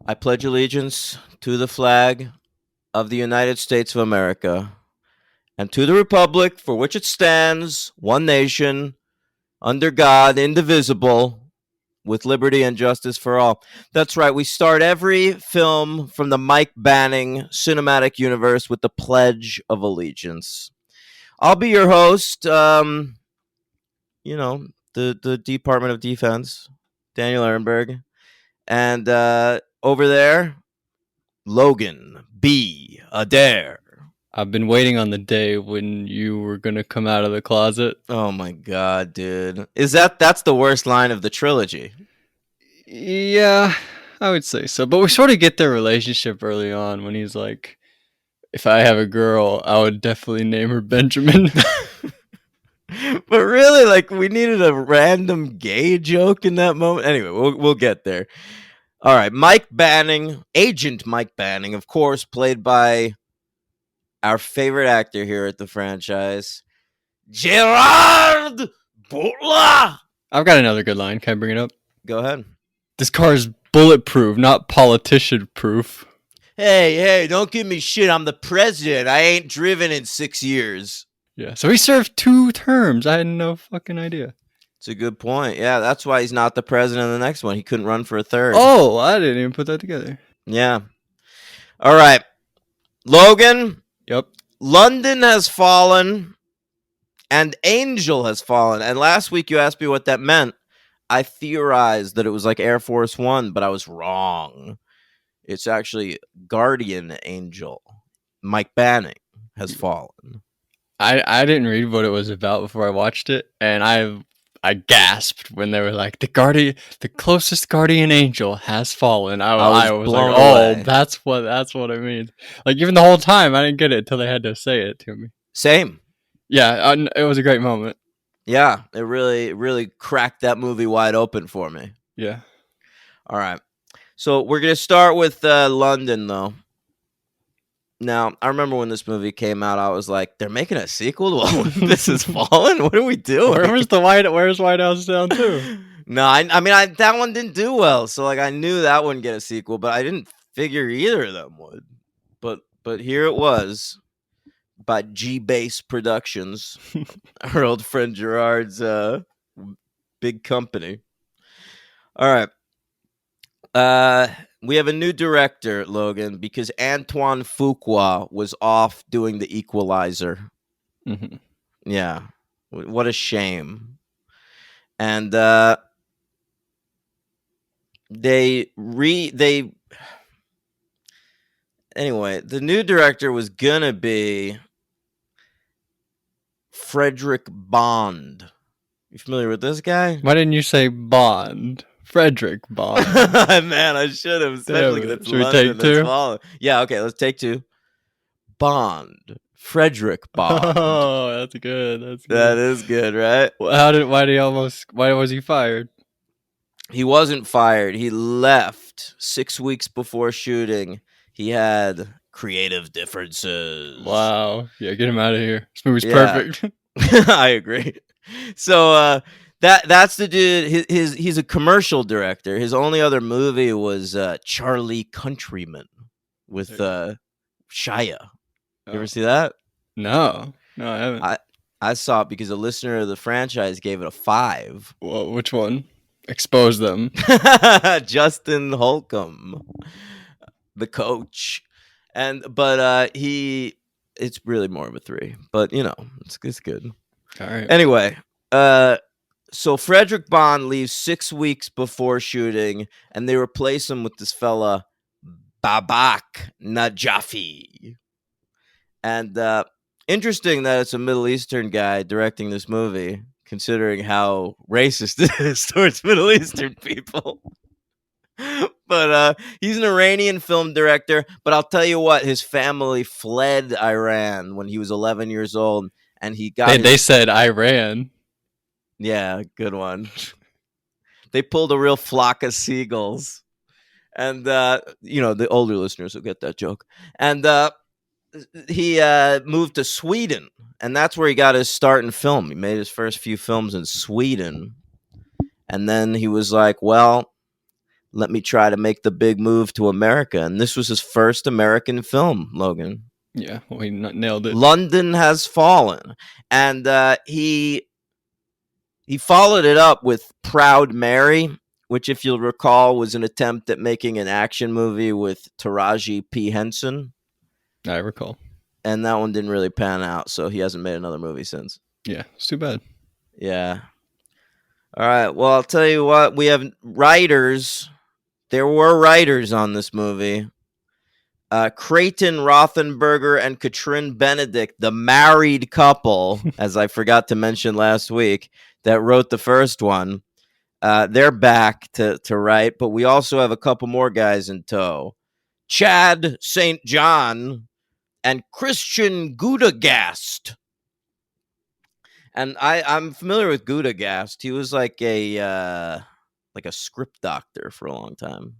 I pledge allegiance to the flag of the United States of America and to the republic for which it stands, one nation, under God, indivisible, with liberty and justice for all. That's right. We start every film from the Mike Banning cinematic universe with the Pledge of Allegiance. I'll be your host. The Department of Defense, Daniel Ehrenberg, and over there, Logan B. Adair. I've been waiting on the day when you were gonna come out of the closet. Oh my god, dude! That's the worst line of the trilogy? Yeah, I would say so. But we sort of get their relationship early on when he's like, "If I have a girl, I would definitely name her Benjamin." But really, like, we needed a random gay joke in that moment. Anyway, we'll get there. All right, Mike Banning, Agent Mike Banning, of course, played by our favorite actor here at the franchise, Gerard Butler. I've got another good line. Can I bring it up? Go ahead. This car is bulletproof, not politician-proof. Hey, don't give me shit. I'm the president. I ain't driven in 6 years. Yeah, so he served 2 terms. I had no fucking idea. It's a good point. Yeah, that's why he's not the president of the next one. He couldn't run for a third. Oh, I didn't even put that together. Yeah. All right. Logan. Yep. London has fallen and Angel has fallen. And last week you asked me what that meant. I theorized that it was like Air Force One, but I was wrong. It's actually Guardian Angel. Mike Banning has fallen. I didn't read what it was about before I watched it, and I gasped when they were like, the closest guardian angel has fallen. I was like, away. That's what I mean. Like, even the whole time, I didn't get it until they had to say it to me. Same. Yeah, it was a great moment. Yeah, it really cracked that movie wide open for me. Yeah. All right. So we're going to start with London, though. Now, I remember when this movie came out, I was like, they're making a sequel to This Is Fallen? What are we doing? Where's White House Down 2? No, I mean, that one didn't do well. So, like, I knew that wouldn't get a sequel, but I didn't figure either of them would. But here it was by G-Base Productions, our old friend Gerard's big company. All right. We have a new director, Logan, because Antoine Fuqua was off doing The Equalizer. Mm-hmm. Yeah. What a shame. And anyway, the new director was gonna be Frederick Bond. You familiar with this guy? Why didn't you say Bond? Frederick Bond. Man, I should have. Especially because Should we take 2? Yeah, okay, let's take 2. Bond. Frederick Bond. Oh, that's good. That is good, right? Why was he fired? He wasn't fired. He left 6 weeks before shooting. He had creative differences. Wow. Yeah, get him out of here. This movie's perfect. I agree. So that's the dude. He's a commercial director. His only other movie was Charlie Countryman with Shia. You ever see that? No, I haven't. I saw it because a listener of the franchise gave it a 5. Well, which one? Expose them. Justin Holcomb, the coach, but it's really more of a 3. But it's good. All right. Anyway, so Frederick Bond leaves 6 weeks before shooting, and they replace him with this fella, Babak Najafi. And interesting that it's a Middle Eastern guy directing this movie, considering how racist it is towards Middle Eastern people. But he's an Iranian film director. But I'll tell you what, his family fled Iran when he was 11 years old, and he got. They said Iran. Yeah, good one. They pulled a real flock of seagulls, and the older listeners will get that joke. And he moved to Sweden, and that's where he got his start in film. He made his first few films in Sweden, and then he was like, well, let me try to make the big move to America. And this was his first American film, Logan. Yeah, well, he nailed it. London Has Fallen. And he followed it up with Proud Mary, which, if you'll recall, was an attempt at making an action movie with Taraji P. Henson. I recall. And that one didn't really pan out, so he hasn't made another movie since. Yeah, it's too bad. Yeah. All right. Well, I'll tell you what. We have writers. There were writers on this movie. Creighton Rothenberger and Katrin Benedict, the married couple, as I forgot to mention last week, that wrote the first one. They're back to write, but we also have a couple more guys in tow. Chad St. John and Christian Gudagast. And I'm familiar with Gudagast. He was like a script doctor for a long time.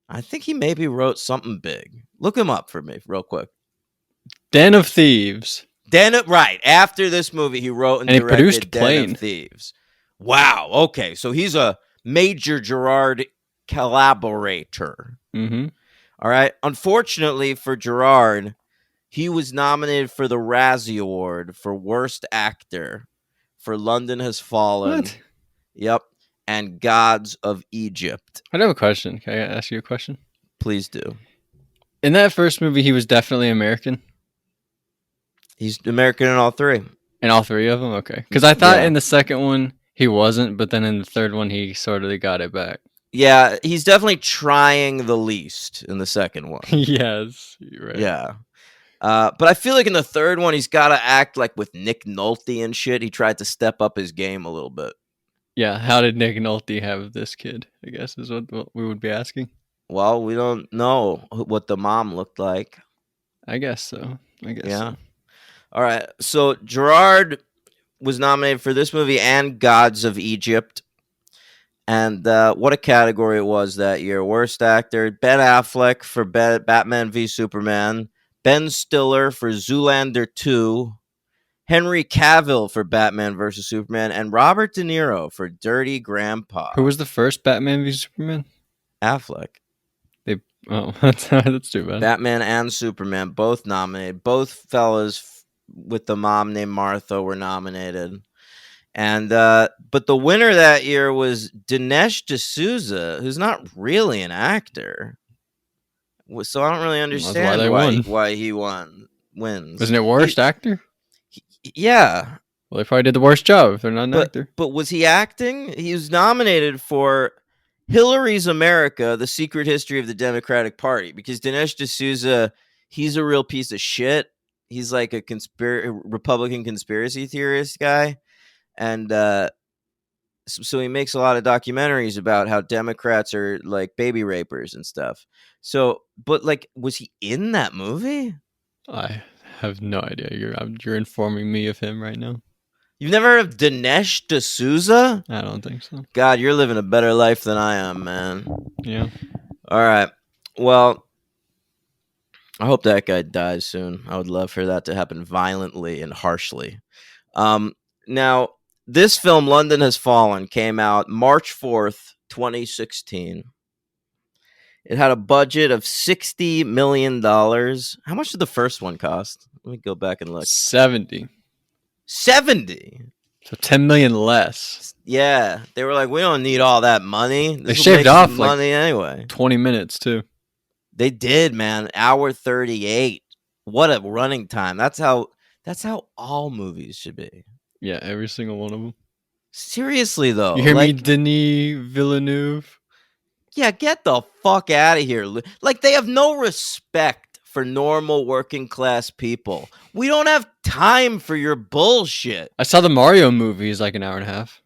I think he maybe wrote something big. Look him up for me real quick. Den of Thieves. Right. After this movie, he wrote and he directed produced Den Plane. of Thieves. Wow. Okay. So he's a major Gerard collaborator. Mm-hmm. All right. Unfortunately for Gerard, he was nominated for the Razzie Award for Worst Actor for London Has Fallen. What? Yep. And Gods of Egypt. I have a question. Can I ask you a question? Please do. In that first movie, he was definitely American. He's American in all three. In all three of them? Okay. Because I thought Yeah. in the second one, he wasn't, but then in the third one, he sort of got it back. Yeah, he's definitely trying the least in the second one. Yes. You're right. Yeah. But I feel like in the third one, he's got to act like with Nick Nolte and shit. He tried to step up his game a little bit. Yeah. How did Nick Nolte have this kid? I guess is what we would be asking. Well, we don't know what the mom looked like. I guess so. Yeah. All right. So Gerard was nominated for this movie and Gods of Egypt. And what a category it was that year. Worst actor, Ben Affleck for Batman v Superman. Ben Stiller for Zoolander 2. Henry Cavill for Batman vs. Superman. And Robert De Niro for Dirty Grandpa. Who was the first Batman v Superman? Affleck. Oh, that's too bad. Batman and Superman, both nominated. Both fellas with the mom named Martha were nominated. And but the winner that year was Dinesh D'Souza, who's not really an actor. So I don't really understand why he wins. Wasn't it worst actor? Yeah. Well, they probably did the worst job if they're not an actor. But was he acting? He was nominated for Hillary's America, The Secret History of the Democratic Party, because Dinesh D'Souza, he's a real piece of shit. He's like a Republican conspiracy theorist guy. And so he makes a lot of documentaries about how Democrats are like baby rapers and stuff. So, but like, was he in that movie? I have no idea. You're informing me of him right now. You've never heard of Dinesh D'Souza? I don't think so. God, you're living a better life than I am, man. Yeah. All right. Well, I hope that guy dies soon. I would love for that to happen violently and harshly. Now, this film, London Has Fallen, came out March 4th, 2016. It had a budget of $60 million. How much did the first one cost? Let me go back and look. 70. 70? So 10 million less. Yeah. They were like, we don't need all that money. They shaved off money anyway. 20 minutes, too. They did, man. Hour 38. What a running time. That's how all movies should be. Yeah, every single one of them. Seriously, though. You hear me, Denis Villeneuve? Yeah, get the fuck out of here. Like, they have no respect for normal working class people. We don't have time for your bullshit. I saw the Mario movie is like an hour and a half.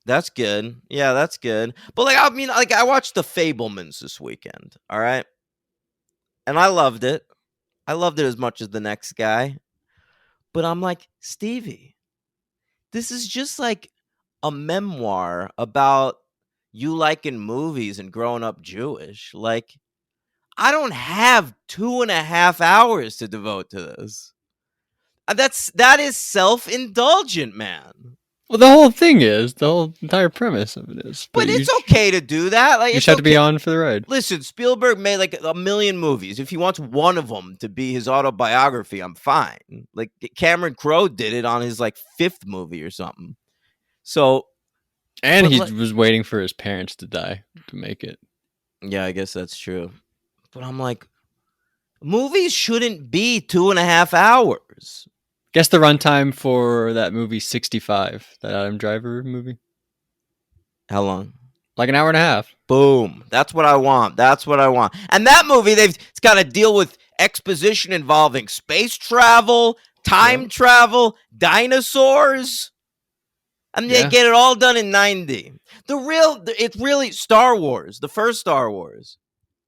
That's good. Yeah, that's good. But like, I mean, like, I watched The Fablemans this weekend. All right, and I loved it. I loved it as much as the next guy. But I'm like, Stevie, this is just like a memoir about you liking movies and growing up Jewish. Like, I don't have 2.5 hours to devote to this. That is self-indulgent, man. Well, the whole thing is the whole entire premise of it is. But you it's okay to do that. Like, You it's just have to be okay. on for the ride. Listen, Spielberg made like a million movies. If he wants one of them to be his autobiography, I'm fine. Like Cameron Crowe did it on his like 5th movie or something. So, And but he like- was waiting for his parents to die to make it. yeah, I guess that's true. But I'm like, movies shouldn't be 2.5 hours. Guess the runtime for that movie 65, that Adam Driver movie? How long? Like an hour and a half. Boom. That's what I want. That's what I want. And that movie, it's got to deal with exposition involving space travel, time travel, dinosaurs. And they Yeah. get it all done in 90. It's really Star Wars, the first Star Wars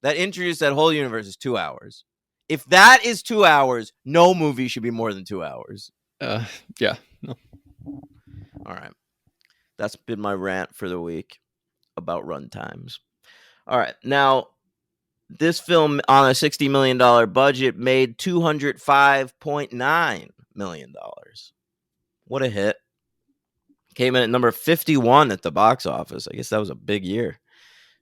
that introduced that whole universe is 2 hours. If that is 2 hours, no movie should be more than 2 hours. Yeah. No. All right. That's been my rant for the week about run times. All right. Now, this film on a $60 million budget made $205.9 million. What a hit. Came in at number 51 at the box office. I guess that was a big year.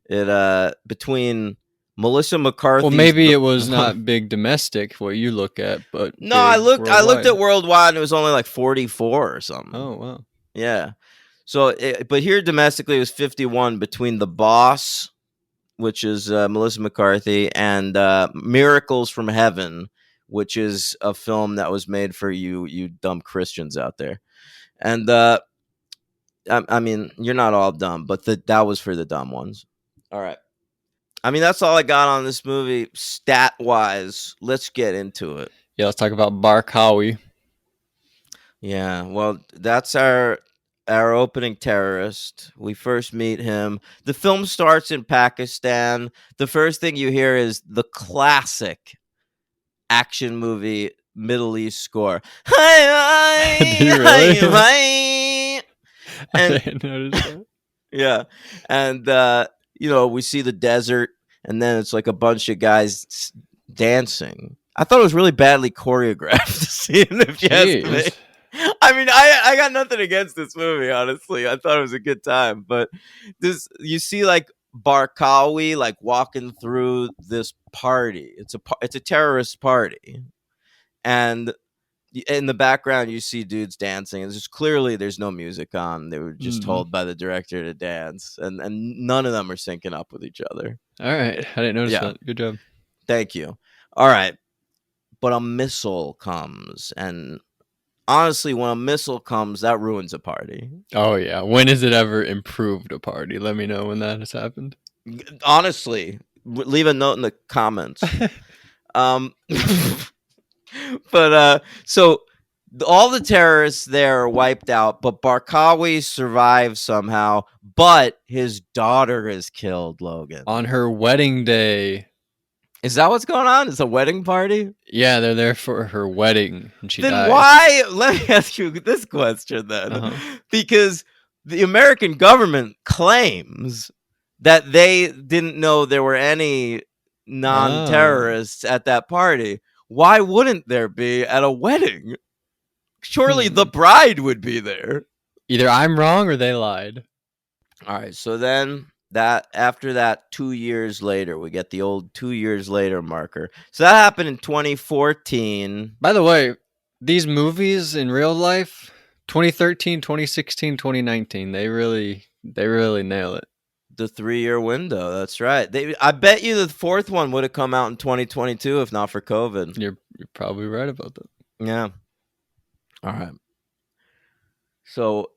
It between Melissa McCarthy. Well, maybe it was not big domestic, what you look at, but No, I looked worldwide. at worldwide and it was only like 44 or something. Oh, wow. Yeah. So, but here domestically it was 51 between The Boss, which is Melissa McCarthy, and Miracles from Heaven, which is a film that was made for you dumb Christians out there. And I mean, you're not all dumb, but that was for the dumb ones. All right. I mean, that's all I got on this movie stat wise. Let's get into it. Yeah, let's talk about Barkawi. Yeah, well, that's our opening terrorist. We first meet him. The film starts in Pakistan. The first thing you hear is the classic action movie Middle East score. Did you really? And- I didn't notice that. Yeah, and we see the desert, and then it's like a bunch of guys dancing. I thought it was really badly choreographed. Scene, if you ask me. Jeez. I mean, I got nothing against this movie, honestly. I thought it was a good time, but you see like Barkawi like walking through this party. It's a terrorist party, and in the background you see dudes dancing. And there's no music on. They were just told by the director to dance, and none of them are syncing up with each other. All right, I didn't notice Yeah. that. Good job. Thank you. All right, but a missile comes, and honestly, when a missile comes, that ruins a party. Oh yeah, when has it ever improved a party? Let me know when that has happened. Honestly, leave a note in the comments. But so all the terrorists there are wiped out, but Barkawi survives somehow. But his daughter is killed. Logan, On her wedding day. is that what's going on? It's a wedding party. Yeah, they're there for her wedding, and she Then dies. why? Let me ask you this question then, Uh-huh. because the American government claims that they didn't know there were any non-terrorists at that party. Why wouldn't there be at a wedding? Surely the bride would be there. Either I'm wrong or they lied. All right, so then after that 2 years later, we get the old 2 years later marker. So that happened in 2014. By the way, these movies in real life, 2013, 2016, 2019, they really nail it. The 3-year window. That's right. I bet you the fourth one would have come out in 2022 if not for COVID. You're probably right about that. Yeah. All right. So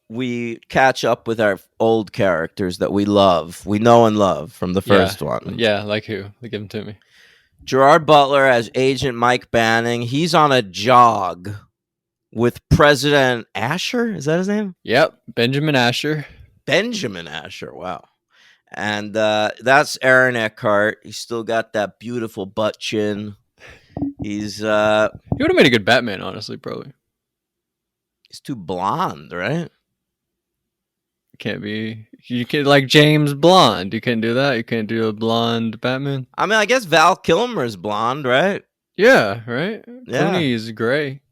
we catch up with our old characters that we know and love from the first one. Yeah, like who? Give them to me. Gerard Butler as Agent Mike Banning. He's on a jog with President Asher. Is that his name? Yep, Benjamin Asher. Benjamin Asher. Wow. And that's Aaron Eckhart. He's still got that beautiful butt chin. He's He would have made a good Batman, honestly, probably. he's too blonde, right? Can't be. You can like James Blonde. You can't do that. You can't do a blonde Batman. I mean, I guess Val Kilmer's blonde, right? Yeah, right. Yeah. Clooney's gray.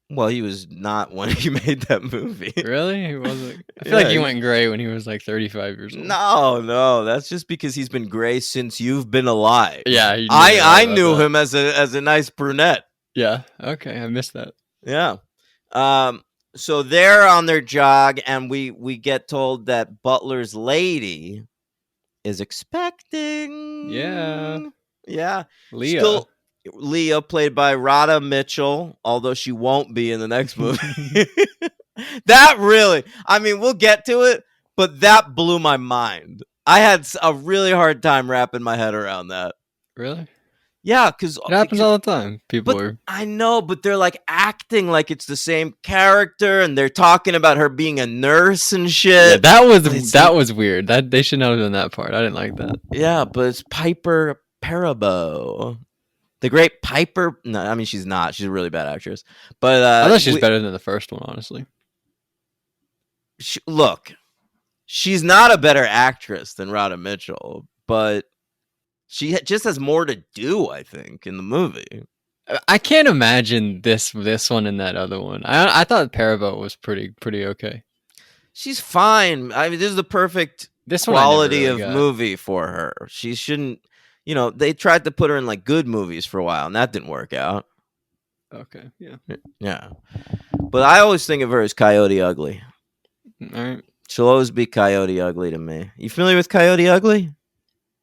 Well, he was not when he made that movie. Really? He wasn't. I feel like Yeah, he went gray when he was like 35 years old. No, that's just because he's been gray since you've been alive. Yeah, you knew I about knew that. him as a nice brunette. Yeah. Okay, I missed that. Yeah. So they're on their jog, and we get told that Butler's lady is expecting. Yeah. Yeah. Leah. Still Leah, played by Radha Mitchell, although she won't be in the next movie. That really, I mean, we'll get to it, but that blew my mind. I had a really hard time wrapping my head around that. Really? Yeah, because It happens all the time. People but are. I know, but they're like acting like it's the same character, and they're talking about her being a nurse and shit. Yeah, It's- that was weird. That they should not have done that part. I didn't like that. Yeah, but it's Piper Perabo. The great Piper. No, I mean she's not. She's a really bad actress. But I thought she's better than the first one, honestly. Look, she's not a better actress than Radha Mitchell, but she just has more to do, I think, in the movie. I can't imagine this one and that other one. I thought Parabo was pretty okay. She's fine. I mean, this is the perfect This one I never quality really of got. movie for her. She shouldn't, they tried to put her in like good movies for a while, and that didn't work out. Okay, yeah. Yeah. But I always think of her as Coyote Ugly. All right. She'll always be Coyote Ugly to me. You familiar with Coyote Ugly?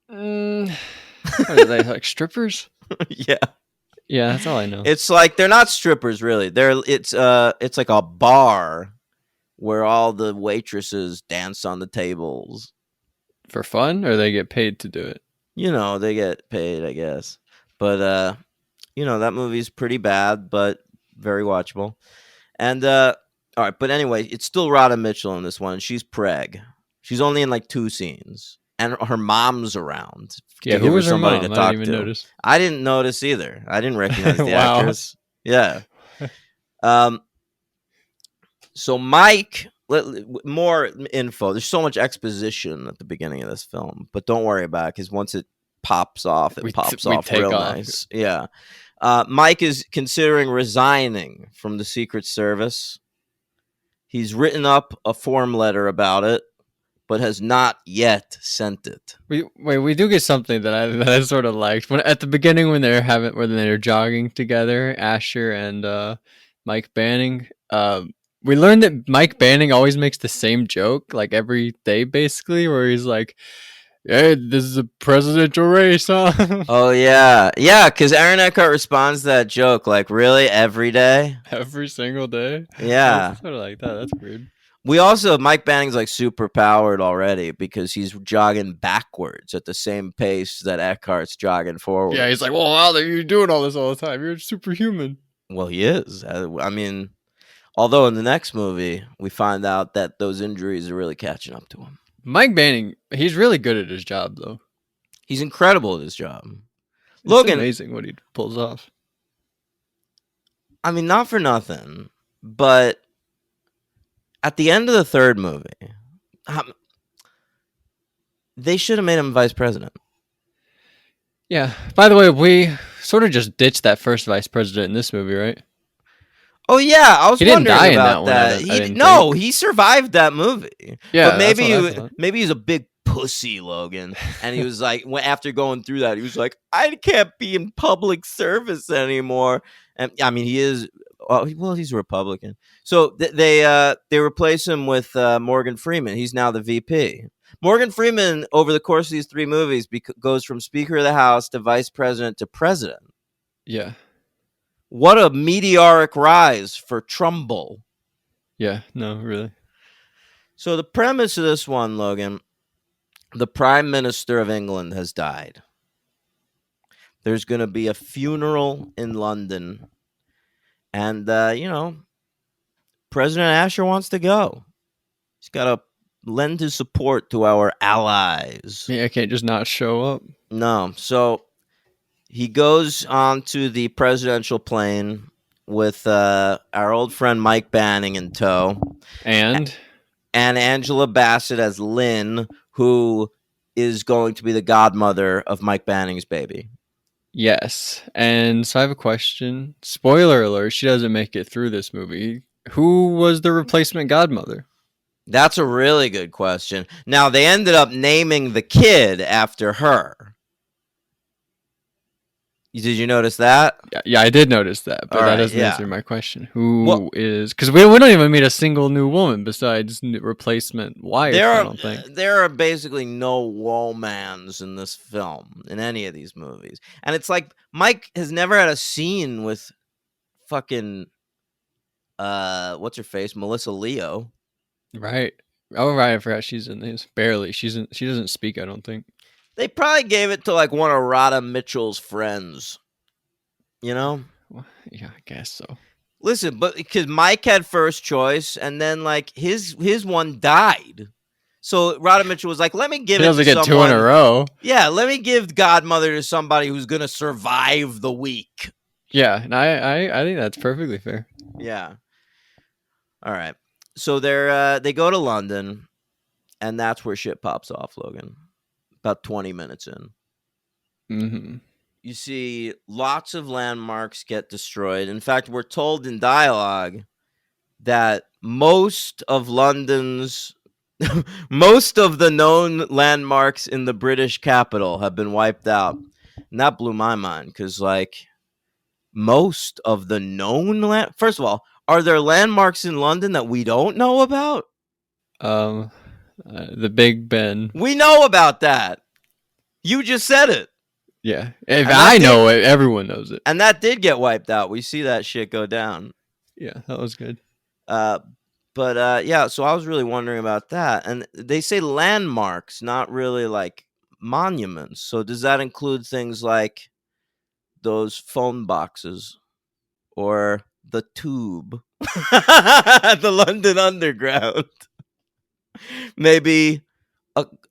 What are they, like strippers? Yeah. Yeah, that's all I know. It's like they're not strippers really. It's like a bar where all the waitresses dance on the tables. For fun, or they get paid to do it? They get paid, I guess. But that movie's pretty bad, but very watchable. And all right, but anyway, it's still Radha Mitchell in this one. She's preg. She's only in like 2 scenes, and her mom's around. to Yeah, give who her was her somebody mom? to I talk didn't even to. notice. I didn't notice either. I didn't recognize the Wow. actress. Yeah. So Mike, more info. There's so much exposition at the beginning of this film, but don't worry about it because once it pops off, it pops off take real off. nice. Yeah. Mike is considering resigning from the Secret Service. He's written up a form letter about it, but has not yet sent it. We do get something that I sort of liked when at the beginning when they're jogging together, Asher and Mike Banning. We learned that Mike Banning always makes the same joke like every day, basically, where he's like, "Hey, this is a presidential race, huh?" Oh yeah, because Aaron Eckhart responds to that joke like really every day. Every single day. Yeah. Sort of like that. That's weird. We also, Mike Banning's like super powered already because he's jogging backwards at the same pace that Eckhart's jogging forward. Yeah, he's like, "Well, how are you doing all this all the time? You're superhuman." Well, he is. I mean, although in the next movie, we find out that those injuries are really catching up to him. Mike Banning, he's really good at his job, though. He's incredible at his job. It's Logan, amazing what he pulls off. I mean, not for nothing, but at the end of the third movie, they should have made him vice president. Yeah. By the way, we sort of just ditched that first vice president in this movie, right? Oh yeah, I was He didn't wondering die in about that one, that. I didn't No, he survived that movie. Yeah, but that's what I thought. maybe he's a big pussy, Logan, and he was like, after going through that, he was like, I can't be in public service anymore. And I mean, he is. Well, he's a Republican, so they replace him with Morgan Freeman. He's now the VP. Morgan Freeman, over the course of these 3 movies, goes from Speaker of the House to Vice President to President. Yeah. What a meteoric rise for Trumbull. Yeah. No, really. So the premise of this one, Logan, the Prime Minister of England has died. There's going to be a funeral in London. And, President Asher wants to go. He's got to lend his support to our allies. Yeah, I can't just not show up. No. So he goes onto the presidential plane with our old friend Mike Banning in tow. And Angela Bassett as Lynn, who is going to be the godmother of Mike Banning's baby. Yes. And so I have a question. Spoiler alert, she doesn't make it through this movie. Who was the replacement godmother? That's a really good question. Now, they ended up naming the kid after her. Did you notice that? Yeah, I did notice that, but All that right, doesn't yeah. answer my question. Who Well- is... Because we don't even meet a single new woman besides replacement wife, I don't think. There are basically no womans in this film, in any of these movies. And it's like Mike has never had a scene with fucking what's her face? Melissa Leo. Right. Oh, right. I forgot she's in this. Barely. She doesn't speak, I don't think. They probably gave it to like one of Radha Mitchell's friends. You know? Well, yeah, I guess so. Listen, but because Mike had first choice, and then like his one died. So Radha Mitchell was like, let me give He it doesn't to get someone. 2 in a row. Yeah, let me give Godmother to somebody who's gonna survive the week. Yeah, and I think that's perfectly fair. Yeah. All right. So they go to London, and that's where shit pops off, Logan. About 20 minutes in. Mm-hmm. You see lots of landmarks get destroyed. In fact, we're told in dialogue that most of London's most of the known landmarks in the British capital have been wiped out. And that blew my mind because, like, most of the known first of all, are there landmarks in London that we don't know about? The Big Ben. We know about that. You just said it. Yeah. If I know it, everyone knows it. And that did get wiped out. We see that shit go down. Yeah, that was good. Yeah, so I was really wondering about that. And they say landmarks, not really like monuments. So does that include things like those phone boxes or the Tube, the London Underground? Maybe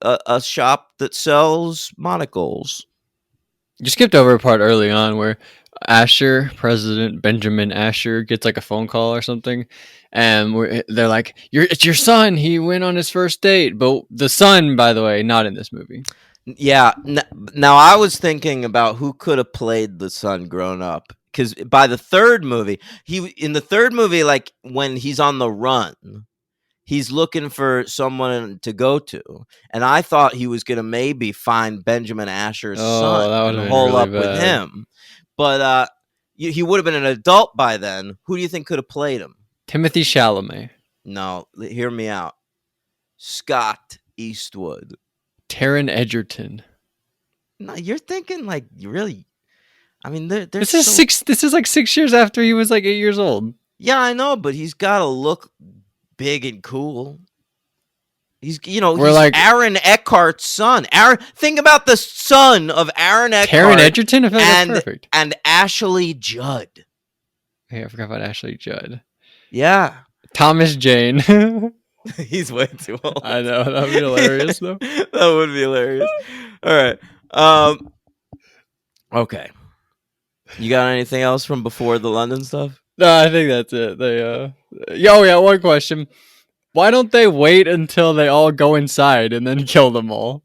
a shop that sells monocles. You skipped over a part early on where Asher, President Benjamin Asher, gets like a phone call or something, and they're like, "It's your son. He went on his first date." But the son, by the way, not in this movie. Yeah. Now I was thinking about who could have played the son grown up, because by the third movie, like when he's on the run, he's looking for someone to go to, and I thought he was gonna maybe find Benjamin Asher's son and hole up with him, but he would have been an adult by then. Who do you think could have played him? Timothy Chalamet. No, hear me out. Scott Eastwood. Taron Egerton. No, you're thinking like really. I mean, this is like 6 years after he was like 8 years old. Yeah, I know, but he's got to look big and cool. He's like Aaron Eckhart's son. Think about the son of Aaron Eckhart. Taron Egerton, if that's perfect. And Ashley Judd. Hey, I forgot about Ashley Judd. Yeah. Thomas Jane. He's way too old. I know, that would be hilarious though. That would be hilarious. All right. Okay. You got anything else from before the London stuff? No, I think that's it. Yeah, one question. Why don't they wait until they all go inside and then kill them all?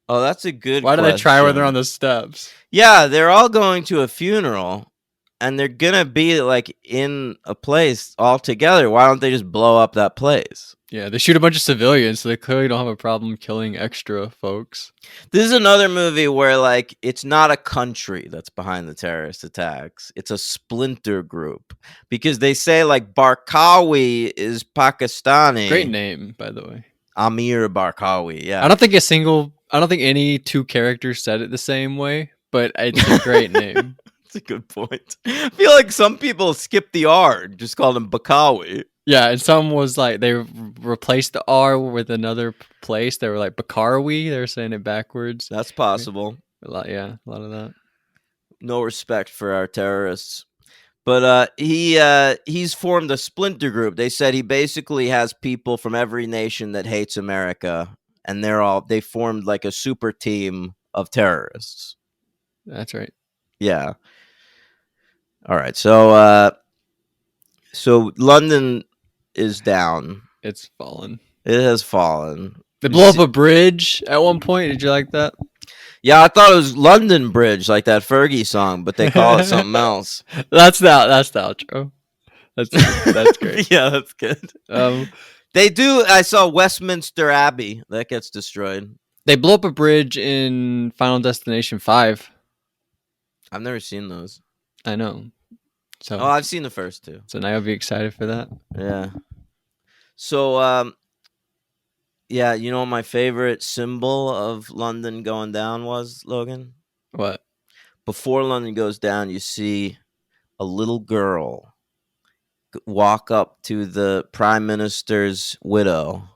Oh, that's a good Why do question. they try when they're on the steps? Yeah, they're all going to a funeral, and they're gonna be like in a place all together. Why don't they just blow up that place? Yeah, they shoot a bunch of civilians, so they clearly don't have a problem killing extra folks. This is another movie where, like, it's not a country that's behind the terrorist attacks. It's a splinter group. Because they say, like, Barkawi is Pakistani. Great name, by the way. Amir Barkawi, yeah. I don't think any two characters said it the same way, but it's a great name. That's a good point. I feel like some people skip the R and just call him Bakawi. Yeah, and some was like they replaced the R with another place. They were like Bakarwi. They were saying it backwards. That's possible. A lot of that. No respect for our terrorists. But he's formed a splinter group. They said he basically has people from every nation that hates America, and they formed like a super team of terrorists. That's right. Yeah. All right. So London is down. It's fallen. It has fallen. They blow up a bridge at one point. Did you like that? Yeah, I thought it was London Bridge, like that Fergie song, but they call it something else. That's the outro. That's great. Yeah, that's good. Um, They do. I saw Westminster Abbey that gets destroyed. they blow up a bridge in Final Destination 5. I've never seen those. I know. So Oh, I've seen the first two. so now you'll be excited for that. Yeah. So, yeah, you know what my favorite symbol of London going down was, Logan? What? Before London goes down, you see a little girl walk up to the prime minister's widow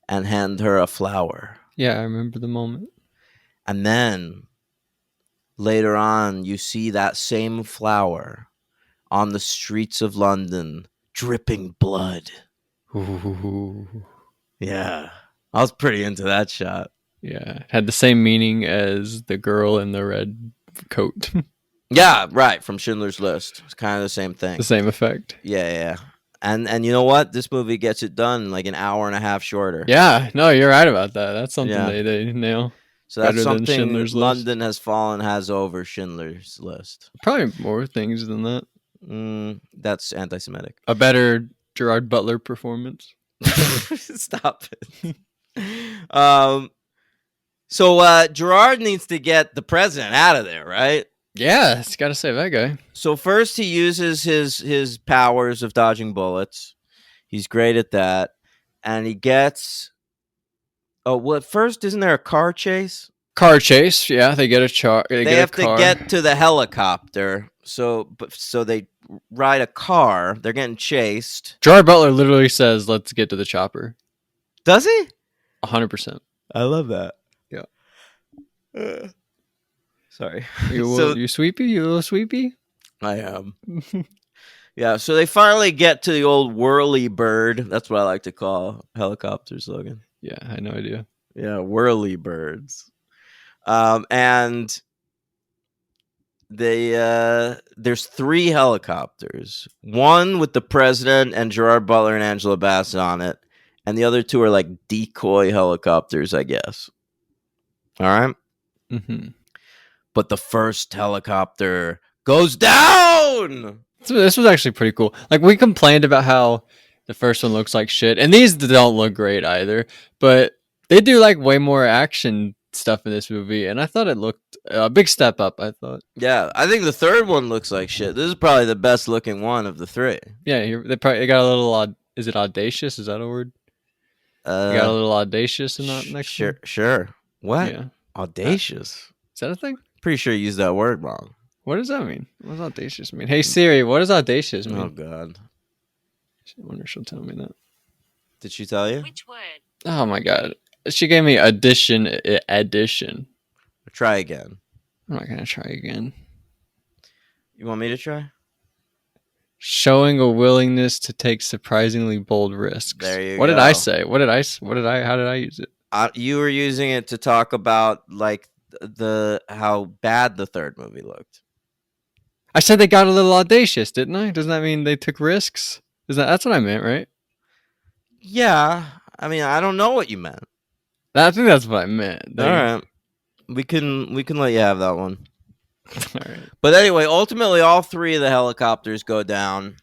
and hand her a flower. Yeah, I remember the moment. And then later on, you see that same flower on the streets of London dripping blood. Ooh. Yeah. I was pretty into that shot. Yeah, it had the same meaning as the girl in the red coat. Yeah, right. From Schindler's List. It's kind of the same thing. The same effect. Yeah. And you know what? This movie gets it done like an hour and a half shorter. Yeah, no, you're right about that. That's something Yeah. they nail. So that's better than something Schindler's List. London has over Schindler's List. Probably more things than that. That's anti-Semitic. A better Gerard Butler performance. Stop it. So Gerard needs to get the president out of there, right? Yeah, it's got to save that guy. So first he uses his powers of dodging bullets. He's great at that. And he gets first isn't there a car chase? Car chase. Yeah, they get a car. They have to get to the helicopter. So they ride a car. They're getting chased. Gerard Butler literally says, "Let's get to the chopper." Does he? 100%. I love that. Yeah. Sorry. You sweepy? You little sweepy? I am. Yeah, so they finally get to the old whirly bird. That's what I like to call helicopters, Logan. Yeah, I had no idea. Yeah, whirly birds. And there's 3 helicopters. One with the president and Gerard Butler and Angela Bassett on it, and the other 2 are like decoy helicopters, I guess. All right? Mm-hmm. But the first helicopter goes down! So this was actually pretty cool. Like, we complained about how the first one looks like shit, and these don't look great either, but they do like way more action stuff in this movie, and I thought it looked a big step up, I thought. Yeah, I think the third one looks like shit. This is probably the best looking one of the 3. Yeah, they got a little is it audacious? Is that a word? You got a little audacious in that next one? Sure. What? Yeah. Audacious? Is that a thing? Pretty sure you used that word wrong. What does that mean? What does audacious mean? Hey Siri, what does audacious mean? Oh God. I wonder if she'll tell me that. Did she tell you? Which word? Oh my god. She gave me addition. Try again. I'm not gonna try again. You want me to try? Showing a willingness to take surprisingly bold risks. There you What go. did I say? How did I use it? You were using it to talk about like how bad the third movie looked. I said they got a little audacious, didn't I? Doesn't that mean they took risks? That's what I meant, right? Yeah. I mean, I don't know what you meant. I think that's what I meant. All right. We can let you have that one. All right. But anyway, ultimately all 3 of the helicopters go down,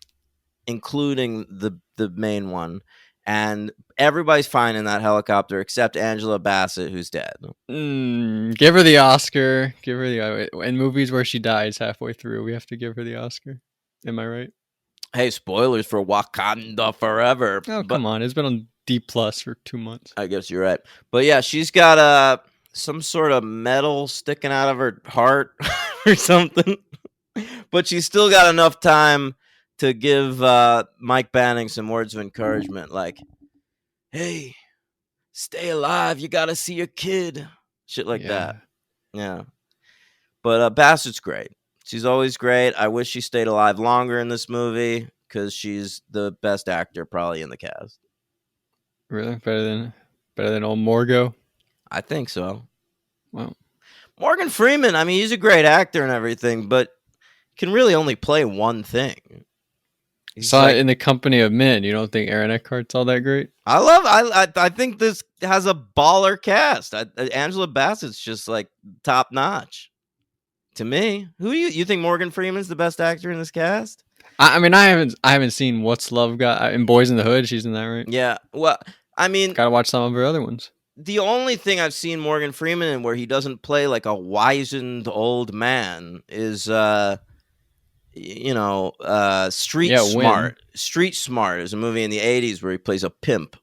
including the main one. And everybody's fine in that helicopter except Angela Bassett, who's dead. Give her the Oscar. In movies where she dies halfway through, we have to give her the Oscar. Am I right? Hey, spoilers for Wakanda Forever. Oh, come on. It's been on D+ for 2 months. I guess you're right. But yeah, she's got some sort of metal sticking out of her heart or something. But she's still got enough time to give Mike Banning some words of encouragement, like, hey, stay alive. You got to see your kid. Shit like that. Yeah. But Bassett's great. She's always great. I wish she stayed alive longer in this movie because she's the best actor probably in the cast. Really? Better than old Morgo? I think so. Wow. Morgan Freeman, I mean, he's a great actor and everything, but can really only play one thing. Saw it in The Company of Men. You don't think Aaron Eckhart's all that great? I think this has a baller cast. Angela Bassett's just like top notch to me. Who do you think Morgan Freeman's the best actor in this cast? I mean, I haven't seen What's Love Got in Boys in the Hood. She's in that, right? Yeah. Well, I mean, Gotta watch some of her other ones. the only thing I've seen Morgan Freeman in where he doesn't play like a wizened old man is Street Yeah, Smart. Street Smart is a movie in the 80s where he plays a pimp.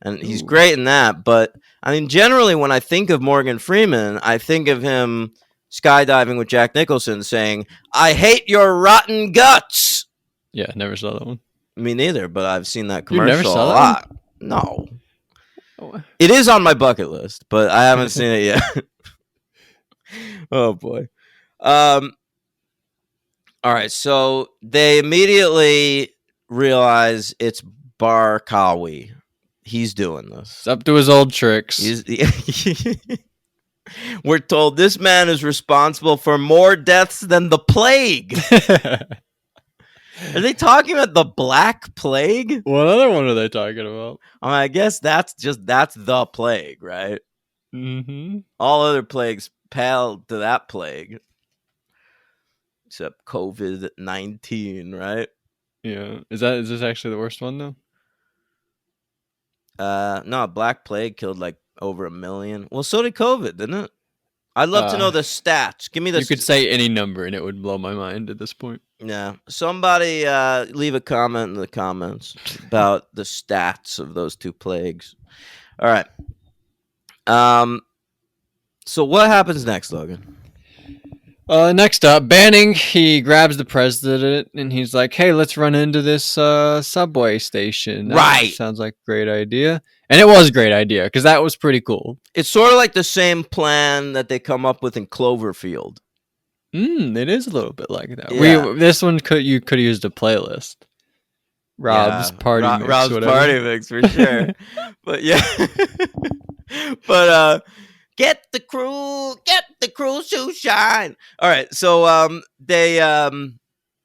And he's Ooh. great in that, but I mean generally when I think of Morgan Freeman, I think of him skydiving with Jack Nicholson saying, "I hate your rotten guts." Yeah, never saw that one. Me neither, but I've seen that You never commercial saw a that lot. No. Oh, It is on my bucket list, but I haven't seen it yet. Oh boy. All right, so they immediately realize it's Barkawi. He's doing this. it's up to his old tricks. We're told this man is responsible for more deaths than the plague. Are they talking about the Black Plague? What other one are they talking about? I guess that's the plague, right? Mm-hmm. All other plagues pale to that plague. Except COVID-19, right? Yeah. Is this actually the worst one though? No, Black Plague killed like over 1 million. Well, so did COVID, didn't it? I'd love to know the stats. Give me the. You could say any number and it would blow my mind at this point. Yeah. Somebody leave a comment in the comments about the stats of those two plagues. All right. So what happens next, Logan? Next up, Banning, he grabs the president and he's like, "Hey, let's run into this subway station." That Right. Sounds like a great idea. And it was a great idea because that was pretty cool. It's sort of like the same plan that they come up with in Cloverfield. It is a little bit like that. Yeah. This one you could have used a playlist. Rob's party mix. Rob's whatever. party mix for sure. But yeah. But get the crew to shine. All right, so they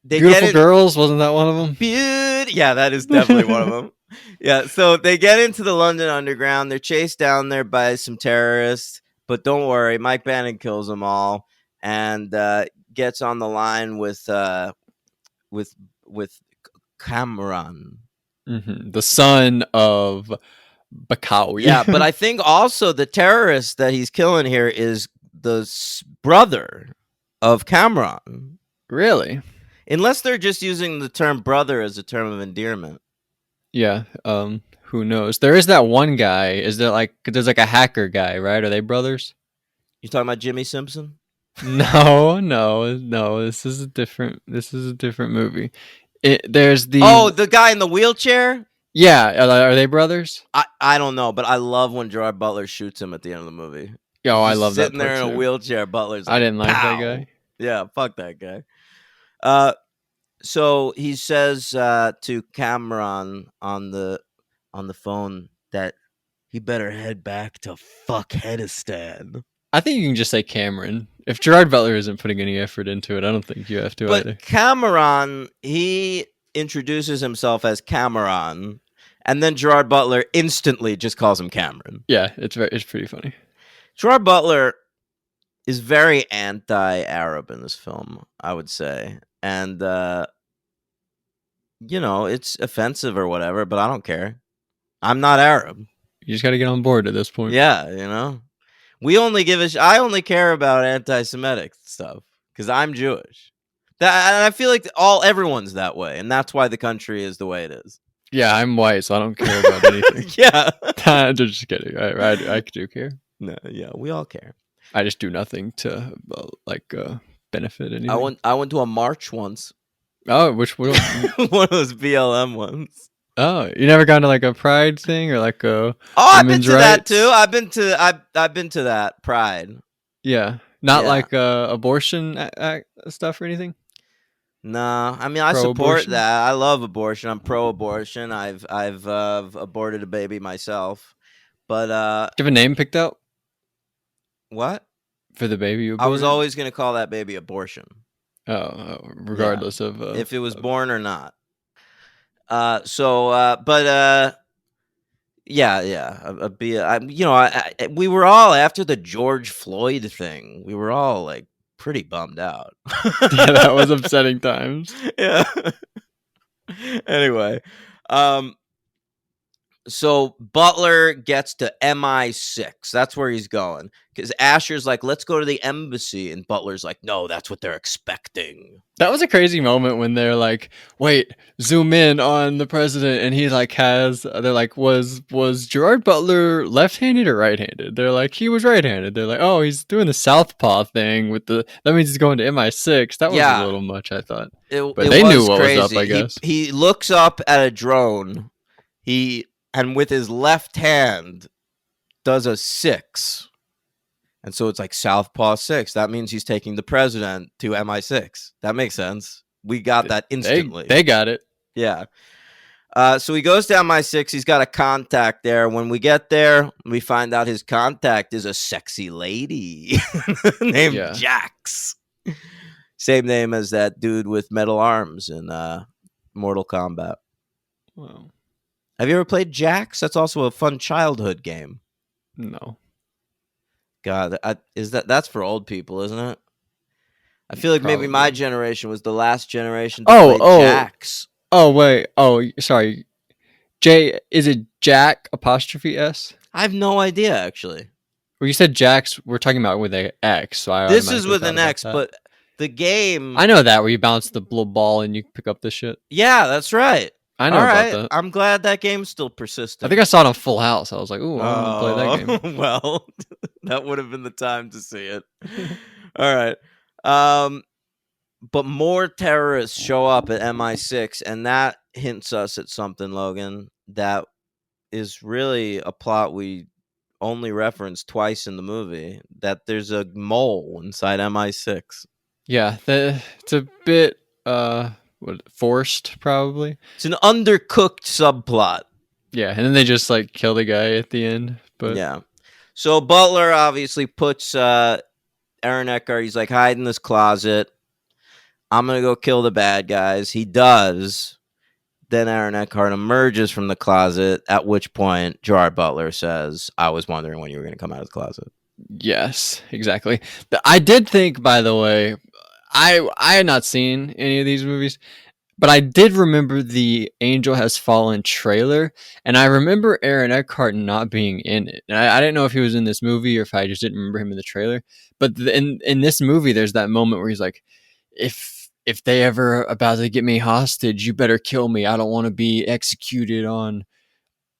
Beautiful get in, Girls, wasn't that one of them? Yeah, that is definitely one of them. Yeah, so they get into the London Underground. They're chased down there by some terrorists, but don't worry, Mike Bannon kills them all and gets on the line with Cameron. Mm-hmm. The son of Bakawi. Yeah, but I think also the terrorist that he's killing here is the brother of Cameron. Really? Unless they're just using the term brother as a term of endearment. Yeah. Who knows? There is that one guy. There's like a hacker guy, right? Are they brothers? You talking about Jimmy Simpson? No. This is a different movie. There's the the guy in the wheelchair? Yeah, are they brothers? I don't know, but I love when Gerard Butler shoots him at the end of the movie. Oh, I love that. Sitting there in a wheelchair, Butler's like, I didn't like pow. that guy. Yeah, fuck that guy. So he says to Cameron on the phone that he better head back to Fuckheadistan. I think you can just say Cameron. If Gerard Butler isn't putting any effort into it, I don't think you have to either. But Cameron, he introduces himself as Cameron, and then Gerard Butler instantly just calls him Cameron. Yeah, it's pretty funny. Gerard Butler is very anti-Arab in this film, I would say. And, it's offensive or whatever, but I don't care. I'm not Arab. You just got to get on board at this point. Yeah, we only I only care about anti-Semitic stuff because I'm Jewish. And I feel like everyone's that way, and that's why the country is the way it is. Yeah, I'm white, so I don't care about anything. Yeah. I'm just kidding. I do care. No, yeah, we all care. I just do nothing to benefit anything. I went to a march once. Oh, which one? One of those BLM ones. Oh, you never gone to like a pride thing or like a I've been to that too. I've been to that pride. Yeah, not like abortion stuff or anything. No, I mean I support that. I love abortion. I'm pro-abortion. I've aborted a baby myself, but do you have a name picked out? What? For the baby you aborted? I was always gonna call that baby abortion. Oh, regardless of if it was born or not. We were all after the George Floyd thing. We were all like pretty bummed out. Yeah, that was upsetting times. Yeah. Anyway, um, so Butler gets to MI6. That's where he's going. Because Asher's like, let's go to the embassy. And Butler's like, no, that's what they're expecting. That was a crazy moment when they're like, "Wait, zoom in on the president," and he like they're like, "Was Gerard Butler left-handed or right-handed?" They're like, "He was right-handed." They're like, "Oh, he's doing the southpaw thing with that means he's going to MI6." That was Yeah. a little much, I thought. But they knew what was up, I guess. He looks up at a drone. And with his left hand does a 6. And so it's like Southpaw 6. That means he's taking the president to MI6. That makes sense. We got that instantly. They got it. Yeah. So he goes to MI6. He's got a contact there. When we get there, we find out his contact is a sexy lady named Jax. Same name as that dude with metal arms in Mortal Kombat. Wow. Have you ever played Jax? That's also a fun childhood game. No. God, that's for old people, isn't it? I feel like maybe my generation was the last generation to play Jax. Oh, wait. Oh, sorry. Is it Jack apostrophe S? I have no idea, actually. Well, you said Jax, we're talking about with an X. So this is with an X, but the game... I know that, where you bounce the little ball and you pick up the shit. Yeah, that's right. I know about that. I'm glad that game's still persistent. I think I saw it on Full House. I was like, ooh, I'm going to play that game. Well, that would have been the time to see it. All right. But more terrorists show up at MI6, and that hints us at something, Logan, that is really a plot we only referenced twice in the movie, that there's a mole inside MI6. Yeah, it's a bit... forced, probably. It's an undercooked subplot. Yeah, and then they just like kill the guy at the end. But yeah, so Butler obviously puts Aaron Eckhart. He's like, hide in this closet. I'm gonna go kill the bad guys. He does. Then Aaron Eckhart emerges from the closet. At which point Gerard Butler says, "I was wondering when you were gonna come out of the closet." Yes, exactly. I did think, by the way. I had not seen any of these movies, but I did remember the Angel Has Fallen trailer, and I remember Aaron Eckhart not being in it. And I didn't know if he was in this movie or if I just didn't remember him in the trailer. But in this movie, there's that moment where he's like, if they ever about to get me hostage, you better kill me. I don't want to be executed on...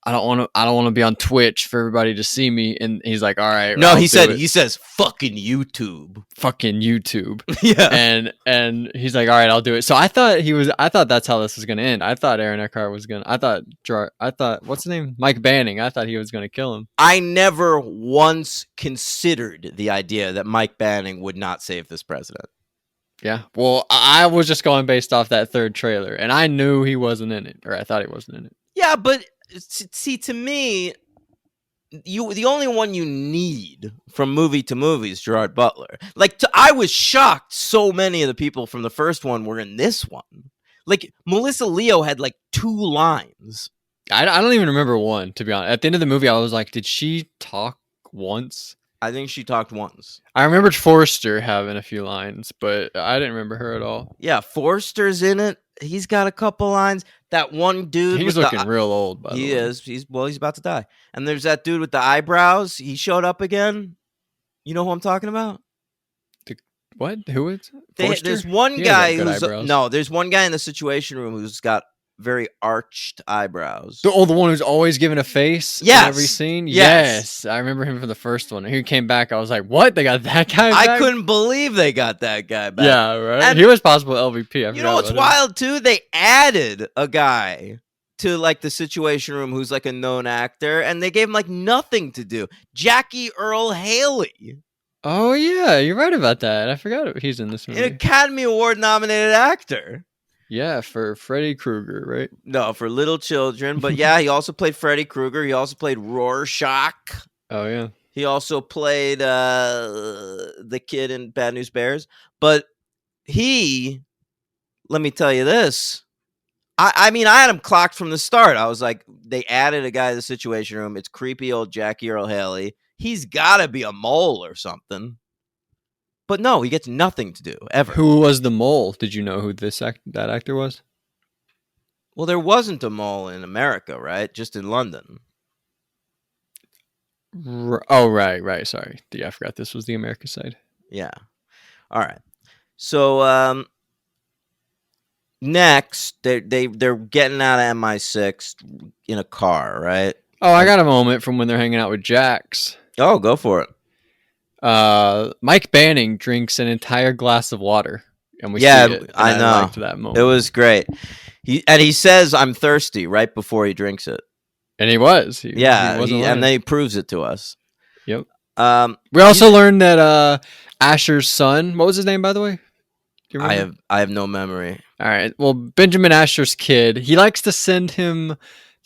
I don't want to be on Twitch for everybody to see me. And he's like, all right. No, he says fucking YouTube. Fucking YouTube. Yeah. And he's like, all right, I'll do it. So I thought that's how this was going to end. I thought Aaron Eckhart was going to, I thought, what's his name? Mike Banning. I thought he was going to kill him. I never once considered the idea that Mike Banning would not save this president. Yeah. Well, I was just going based off that third trailer, and I knew he wasn't in it, or I thought he wasn't in it. Yeah, but see, to me, the only one you need from movie to movie is Gerard Butler. Like, I was shocked so many of the people from the first one were in this one. Like, Melissa Leo had like 2 lines. I don't even remember one, to be honest. At the end of the movie, I was like, did she talk once? I think she talked once. I remembered Forrester having a few lines, but I didn't remember her at all. Yeah, Forrester's in it. He's got a couple lines. That one dude, he's looking real old. By the way, he is. He's about to die. And there's that dude with the eyebrows. He showed up again. You know who I'm talking about? What? Who is? There's one guy who's there's one guy in the Situation Room who's got very arched eyebrows. The one who's always giving a face in every scene? Yes. I remember him from the first one. He came back. I was like, what? They got that guy back? I couldn't believe they got that guy back. Yeah, right? And he was possible LVP. You know what's wild, too? They added a guy to, like, the Situation Room who's, like, a known actor, and they gave him, like, nothing to do. Jackie Earle Haley. Oh, yeah. You're right about that. I forgot he's in this movie. An Academy Award-nominated actor. Yeah, for Freddy Krueger, right? No, for Little Children. But yeah, he also played Freddy Krueger. He also played Rorschach. Oh, yeah. He also played the kid in Bad News Bears. But let me tell you this, I mean, I had him clocked from the start. I was like, they added a guy to the Situation Room. It's creepy old Jackie Earl Haley. He's got to be a mole or something. But no, he gets nothing to do ever. Who was the mole? Did you know who that actor was? Well, there wasn't a mole in America, right? Just in London. Oh, right. Sorry. Yeah, I forgot this was the America side. Yeah. All right. So next, they're getting out of MI6 in a car, right? Oh, I got a moment from when they're hanging out with Jax. Oh, go for it. Mike Banning drinks an entire glass of water, and we Yeah, see it. And I know. liked that moment. It was great. He says, "I'm thirsty" right before he drinks it. And he was. Yeah, wasn't lying. and then he proves it to us. Yep. We also learned that Asher's son. What was his name, by the way? Do you remember? I have no memory. All right. Well, Benjamin Asher's kid. He likes to send him.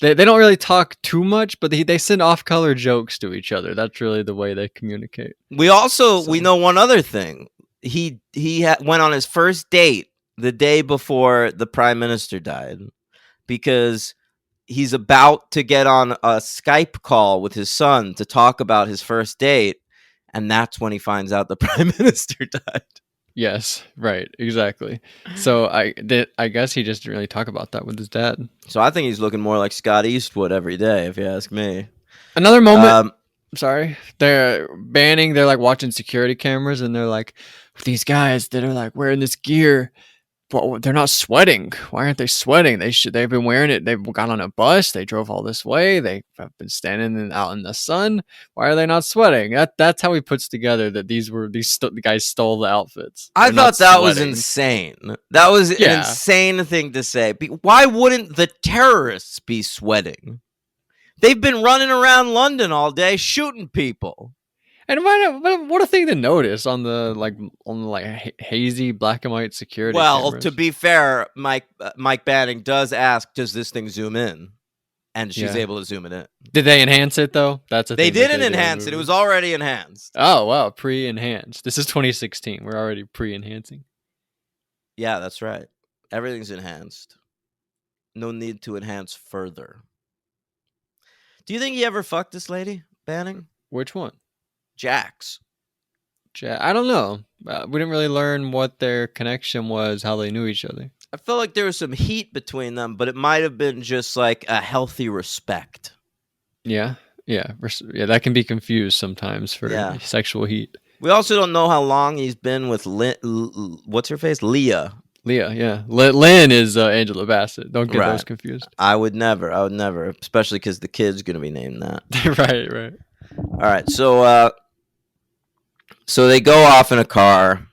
They don't really talk too much, but they send off-color jokes to each other. That's really the way they communicate. We know one other thing. He went on his first date the day before the prime minister died because he's about to get on a Skype call with his son to talk about his first date, and that's when he finds out the prime minister died. Yes, right, exactly. So I guess he just didn't really talk about that with his dad. So I think he's looking more like Scott Eastwood every day, if you ask me. Another moment. Sorry, they're like watching security cameras, and they're like, these guys that are like wearing this gear, but they're not sweating. Why aren't they sweating? They've been wearing it. They've got on a bus. They drove all this way. They have been standing out in the sun. Why are they not sweating? That's how he puts together that the guys stole the outfits. I thought that was insane. That was an insane thing to say. Why wouldn't the terrorists be sweating? They've been running around London all day shooting people. And what a thing to notice on the hazy black and white security. Well, cameras. to be fair, Mike Banning does ask, "Does this thing zoom in?" And she's able to zoom it in. Did they enhance it though? They didn't enhance it. It was already enhanced. Oh wow, pre-enhanced. This is 2016. We're already pre-enhancing. Yeah, that's right. Everything's enhanced. No need to enhance further. Do you think he ever fucked this lady, Banning? Which one? Jax. I don't know. We didn't really learn what their connection was, how they knew each other. I felt like there was some heat between them, but it might have been just like a healthy respect. Yeah. That can be confused sometimes for sexual heat. We also don't know how long he's been with what's her face? Leah. Yeah. Lynn is Angela Bassett. Don't get those confused. I would never, especially because the kid's going to be named that. Right. All right, so they go off in a car,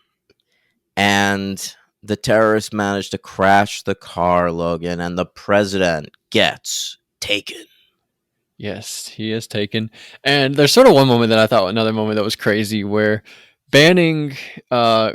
and the terrorists manage to crash the car, Logan, and the president gets taken. Yes, he is taken. And there's sort of one moment that I thought another moment that was crazy where Banning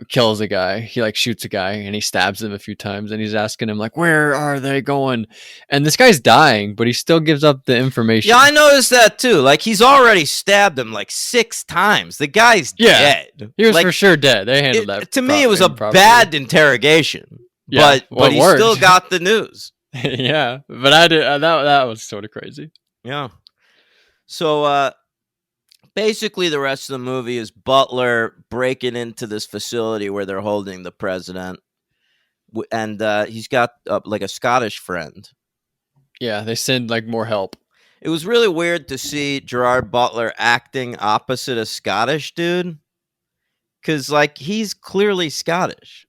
kills a guy. He shoots a guy and he stabs him a few times and he's asking him where are they going? And this guy's dying, but he still gives up the information. Yeah, I noticed that too. He's already stabbed him 6 times. The guy's dead. He was for sure dead. They handled that. To me, it was a bad interrogation. Yeah, but he still got the news. Yeah, but I did. That was sort of crazy. Yeah. So basically, the rest of the movie is Butler breaking into this facility where they're holding the president, and he's got a Scottish friend. Yeah, they send more help. It was really weird to see Gerard Butler acting opposite a Scottish dude, because he's clearly Scottish.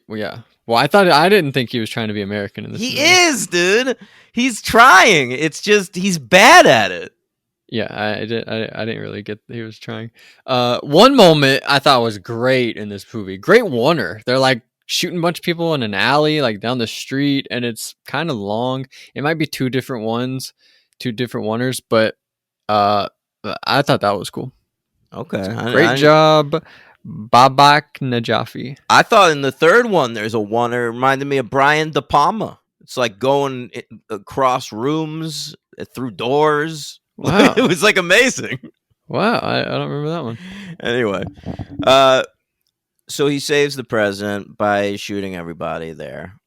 Yeah. Well, I didn't think he was trying to be American in this movie. He is, dude. He's trying. It's just he's bad at it. Yeah, I didn't really get he was trying. One moment I thought was great in this movie. Great oneer. They're shooting a bunch of people in an alley, down the street, and it's kind of long. It might be two different oneers, but I thought that was cool. Okay. Great job, Babak Najafi. I thought in the third one there's a oneer. It reminded me of Brian De Palma. It's going across rooms, through doors. Wow. It was amazing. Wow, I don't remember that one. Anyway, so he saves the president by shooting everybody there.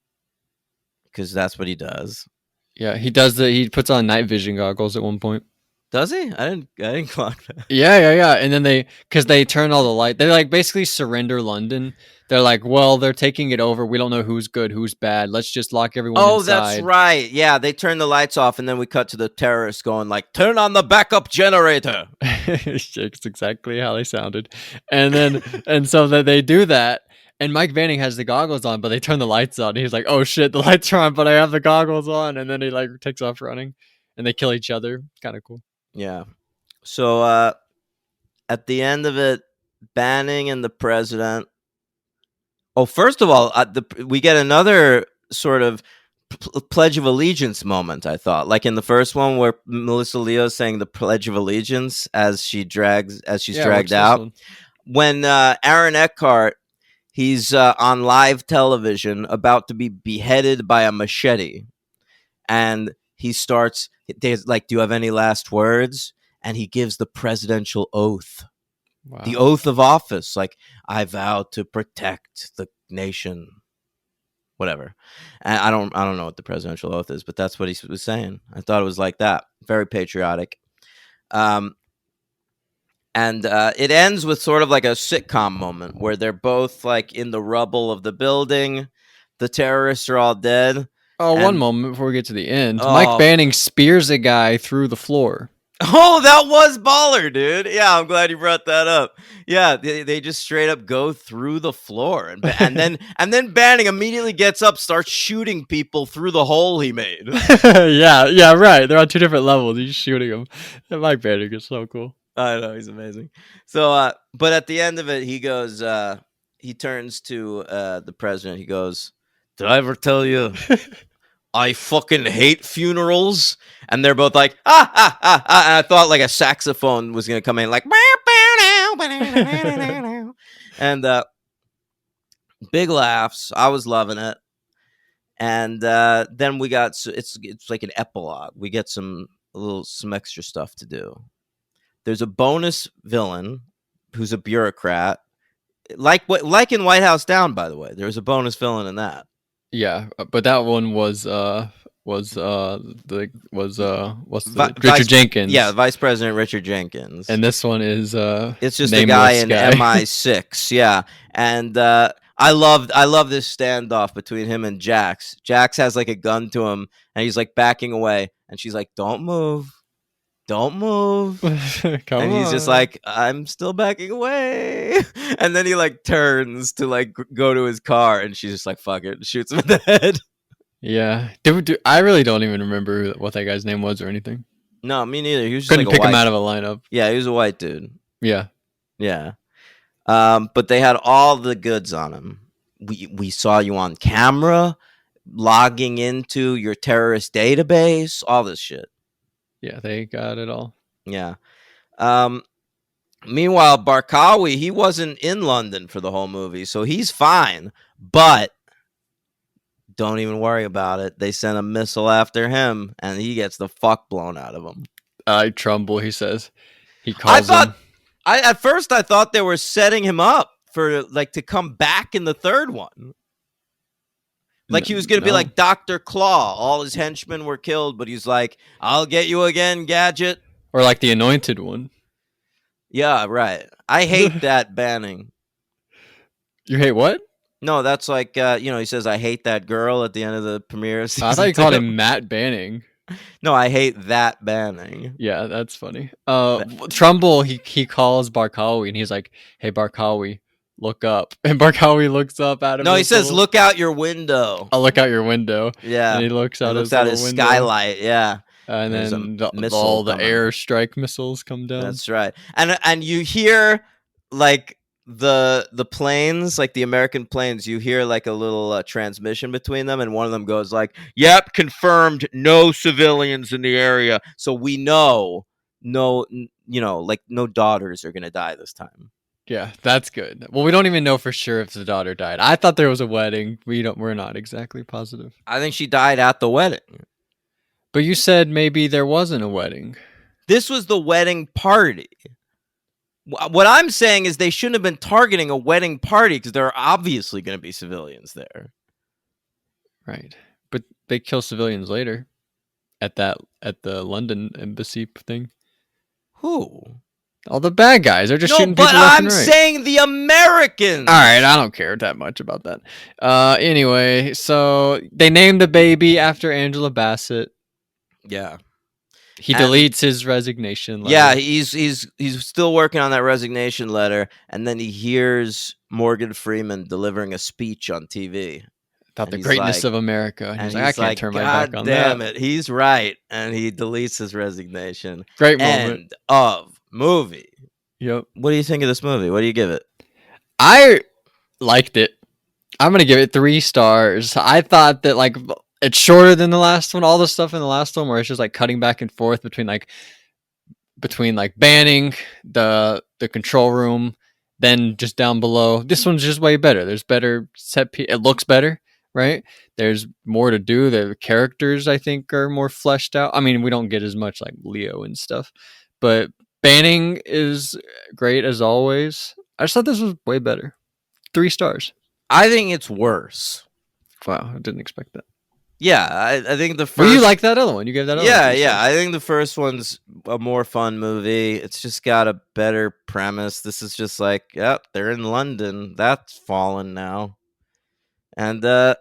because that's what he does. Yeah, he does he puts on night vision goggles at one point. Does he? I didn't clock that. Yeah. And then because they turn all the light, they like basically surrender London. They're like, well, they're taking it over. We don't know who's good, who's bad. Let's just lock everyone Oh, inside. that's right. Yeah, they turn the lights off, and then we cut to the terrorists going like, "Turn on the backup generator." It's exactly how they sounded. And then, and so that they do that. And Mike Banning has the goggles on, but they turn the lights on. He's like, oh shit, the lights are on, but I have the goggles on. And then he like takes off running and they kill each other. Kind of cool. Yeah. So at the end of it, Banning and the president. Oh, first of all, we get another sort of Pledge of Allegiance moment. I thought, like in the first one, where Melissa Leo saying the Pledge of Allegiance as she's dragged out. When Aaron Eckhart, he's on live television about to be beheaded by a machete, and he starts. There's like, "Do you have any last words?" And he gives the presidential oath. Wow. The oath of office, like, "I vow to protect the nation," whatever. And I don't know what the presidential oath is, but that's what he was saying. I thought it was like that, very patriotic. And it ends with sort of like a sitcom moment where they're both like in the rubble of the building. The terrorists are all dead. Oh, and- one moment before we get to the end. Mike Banning spears a guy through the floor. Oh, that was baller, dude. Yeah, I'm glad you brought that up. Yeah, they just straight up go through the floor, and then Banning immediately gets up, starts shooting people through the hole he made. yeah, right. They're on two different levels. He's shooting them. And Mike Banning is so cool. I know, he's amazing. So, but at the end of it, he goes, he turns to the president. He goes, "Did I ever tell you I fucking hate funerals?" And they're both like, ah, ah, ah, ah. And I thought like a saxophone was going to come in like, and big laughs. I was loving it. And then we got, it's like an epilogue. We get some extra stuff to do. There's a bonus villain who's a bureaucrat. Like in White House Down, by the way. There was a bonus villain in that. Yeah, but that one was Richard Jenkins. Yeah, Vice President Richard Jenkins. And this one is it's just a guy in MI6. Yeah, and I love this standoff between him and Jax. Jax has like a gun to him, and he's like backing away, and she's like, "Don't move." And he's just like, "I'm still backing away." And then he like turns to like go to his car, and she's just like, "Fuck it," shoots him in the head. Yeah, I really don't even remember what that guy's name was or anything. No, me neither. He was just couldn't like pick him out of a lineup. Yeah, he was a white dude. Yeah. But they had all the goods on him. We saw you on camera, logging into your terrorist database, all this shit. Yeah, they got it all. Yeah. Meanwhile, Barkawi, he wasn't in London for the whole movie, so he's fine. But don't even worry about it. They sent a missile after him, and he gets the fuck blown out of him. Trumbull, he says. He calls him. At first, I thought they were setting him up for like to come back in the third one. Like he was going to be like Dr. Claw. All his henchmen were killed, but he's like, "I'll get you again, Gadget." Or like the Anointed One. Yeah, right. I hate that Banning. You hate what? No, that's like, he says, "I hate that girl" at the end of the premiere. I thought you called him Matt Banning. No, I hate that Banning. Yeah, that's funny. Trumbull, he calls Barkawi and he's like, "Hey, Barkawi, look up." And Barkawi looks up at him. No, he says, "Look out your window." I'll look out your window. Yeah. And he looks out his window. Skylight. Yeah. And then all the airstrike missiles come down. That's right. And you hear like the planes, like the American planes, you hear like a little transmission between them, and one of them goes like, "Yep, confirmed, no civilians in the area." So we know no daughters are gonna die this time. Yeah, that's good. Well, we don't even know for sure if the daughter died. I thought there was a wedding. We're not exactly positive. I think she died at the wedding. But you said maybe there wasn't a wedding. This was the wedding party. What I'm saying is they shouldn't have been targeting a wedding party because there are obviously going to be civilians there. Right. But they kill civilians later at the London embassy thing. Who? All the bad guys. They're just No, shooting but people left I'm and right. saying the Americans. All right, I don't care that much about that. Anyway, so they named the baby after Angela Bassett. Yeah. He And- deletes his resignation letter. Yeah, he's still working on that resignation letter, and then he hears Morgan Freeman delivering a speech on TV. about and the he's greatness like- of America. And And he's like, I can't turn my God back on damn that. it, he's right, and he deletes his resignation. Great moment. End of movie. Yep. What do you think of this movie? What do you give it? I liked it. I'm gonna give it 3 stars. I thought that like it's shorter than the last one. All the stuff in the last one where it's just like cutting back and forth between banning the control room, then just down below. This one's just way better. There's better it looks better, right? There's more to do. The characters I think are more fleshed out. I mean, we don't get as much like Leo and stuff, but Banning is great as always. I just thought this was way better. 3 stars. I think it's worse. Wow, I didn't expect that. Yeah, I think the first. Well, you like that other one? You gave that other one Yeah, 3 yeah. stars. I think the first one's a more fun movie. It's just got a better premise. This is just like, yep, they're in London. That's fallen now. And so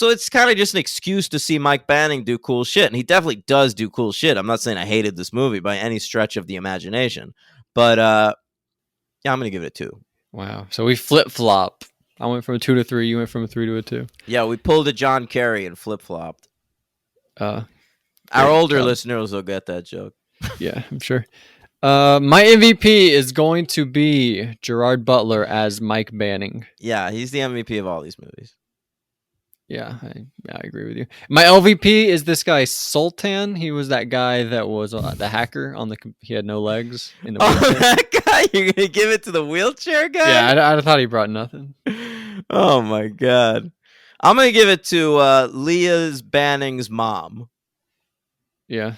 it's kind of just an excuse to see Mike Banning do cool shit. And he definitely does do cool shit. I'm not saying I hated this movie by any stretch of the imagination. But yeah, I'm gonna give it a 2. Wow. So we flip flop. I went from a 2 to 3. You went from a 3 to a 2. Yeah, we pulled a John Kerry and flip-flopped. Great Our older job. listeners will get that joke. Yeah, I'm sure. My MVP is going to be Gerard Butler as Mike Banning. Yeah, he's the MVP of all these movies. Yeah, I agree with you. My LVP is this guy Sultan. He was that guy that was the hacker on he had no legs in the Oh, wheelchair. that guy! You're gonna give it to the wheelchair guy? Yeah, I thought he brought nothing. Oh my god! I'm gonna give it to Leah's Banning's mom. Yeah,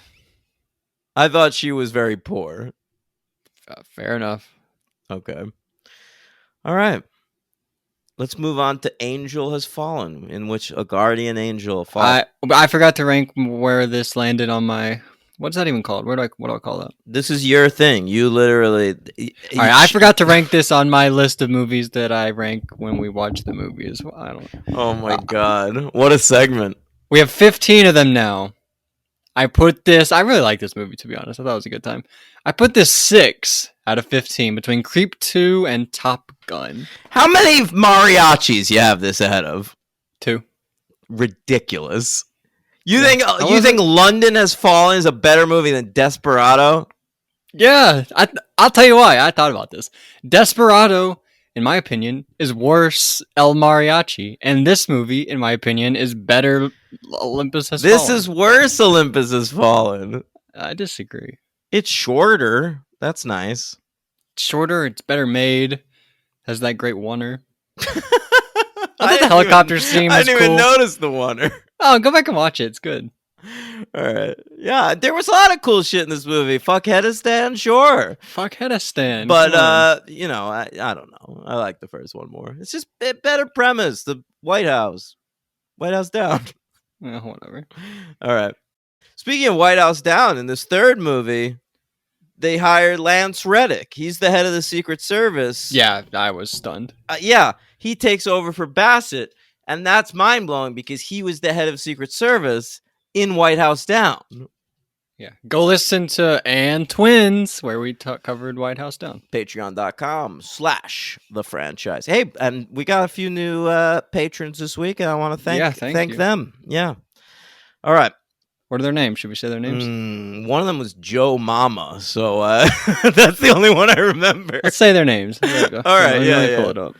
I thought she was very poor. fair enough. Okay. All right. Let's move on to Angel Has Fallen, in which a guardian angel falls. I forgot to rank where this landed on my. What's that even called? What do I call that? This is your thing. You literally. All right, I forgot to rank this on my list of movies that I rank when we watch the movies. I don't. Oh my god! What a segment. We have 15 of them now. I really like this movie, to be honest. I thought it was a good time. I put this 6 out of 15 between Creep 2 and Top Gun How many mariachis you have this ahead of? 2. Ridiculous. You Yeah. think How you was think London Has Fallen is a better movie than Desperado? Yeah, I'll tell you why. I thought about this. Desperado, in my opinion, is worse El Mariachi. And this movie, in my opinion, is better Olympus Has This Fallen. is worse Olympus Has Fallen. I disagree. It's shorter. That's nice. Shorter, it's better made, has that great oneer. I thought the didn't helicopter scene I was didn't cool. even notice the oneer. Oh, go back and watch it. It's good. All right. Yeah, there was a lot of cool shit in this movie. Fuck Hedistan, sure. Fuck Hedistan. But come on. I don't know. I like the first one more. It's just a better premise. The White House. White House Down. Whatever. All right. Speaking of White House Down, in this third movie, they hired Lance Reddick. He's the head of the Secret Service. Yeah, I was stunned. Yeah. He takes over for Bassett, and that's mind blowing because he was the head of Secret Service in White House Down. Yeah, go listen to And Twins, where we covered White House Down. Patreon.com/the franchise. Hey, and we got a few new patrons this week, and I want to thank you. them. Yeah. All right. What are their names? Should we say their names? One of them was Joe Mama, so that's the only one I remember. Let's say their names. There we go. All right, Let me yeah. pull it up.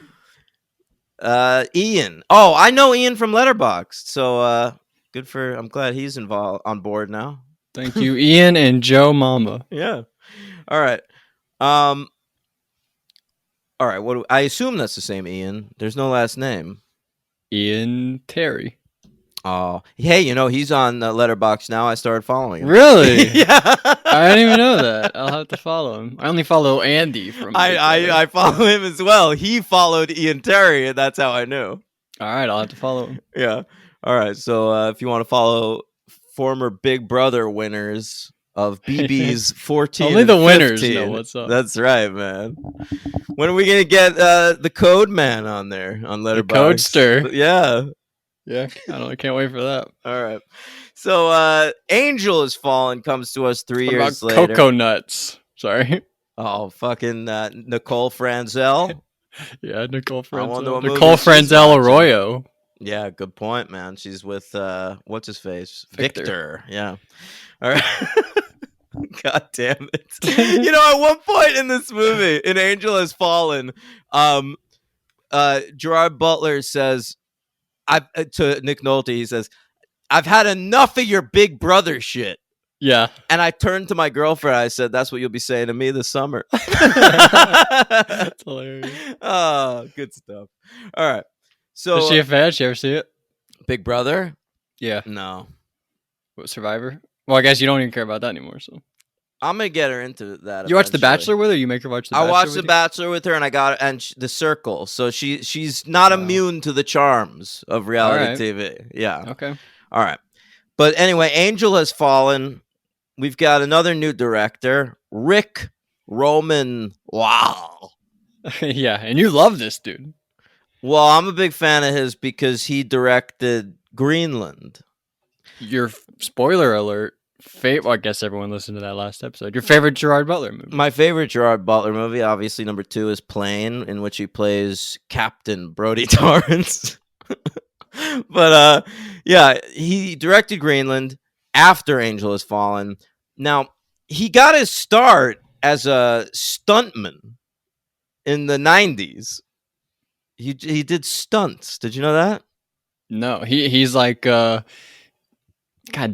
Ian. Oh, I know Ian from Letterboxd, so good for. I'm glad he's involved on board now. Thank you, Ian and Joe Mama. Yeah. All right. All right. I assume that's the same Ian. There's no last name. Ian Terry. Oh, hey, he's on Letterboxd now. I started following him. Really? Yeah. I didn't even know that. I'll have to follow him. I only follow Andy from. I follow him as well. He followed Ian Terry, and that's how I knew. All right, I'll have to follow him. Yeah. All right. So if you want to follow former Big Brother winners of BB's 14 Only and the winners 15, know what's up. That's right, man. When are we gonna get the Code Man on there on Letterboxd? Codester. Yeah. Yeah, I can't wait for that. All right. So Angel Has Fallen comes to us 3 What years about later. Cocoa Nuts? Sorry. Oh, fucking Nicole Franzel. Yeah, Nicole I wonder Franzel. what movie Nicole she's Franzel watching. Arroyo. Yeah, good point, man. She's with what's his face? Victor. Yeah. All right. God damn it. You know, at one point in this movie, in Angel Has Fallen, Gerard Butler says to Nick Nolte, he says, "I've had enough of your Big Brother shit." Yeah. And I turned to my girlfriend. I said, "That's what you'll be saying to me this summer." That's hilarious. Oh, good stuff. All right. So Is she a fan? Did you ever see it? Big Brother? Yeah. No. What, Survivor? Well, I guess you don't even care about that anymore. So I'm gonna get her into that. you watch The eventually. Bachelor with her? You make her watch The I Bachelor? watched The with you? Bachelor with her, and I got The Circle. So she's not Wow. immune to the charms of reality Alright. TV. Yeah. Okay. All right. But anyway, Angel Has Fallen. We've got another new director, Rick Roman. Wow. Yeah, and you love this dude. Well, I'm a big fan of his because he directed Greenland. Your spoiler alert. Well, I guess everyone listened to that last episode. Your favorite Gerard Butler movie? My favorite Gerard Butler movie, obviously, number 2 is Plane, in which he plays Captain Brody Torrance. But yeah, he directed Greenland after Angel Has Fallen. Now, he got his start as a stuntman in the 90s. He did stunts. Did you know that? No, he's like God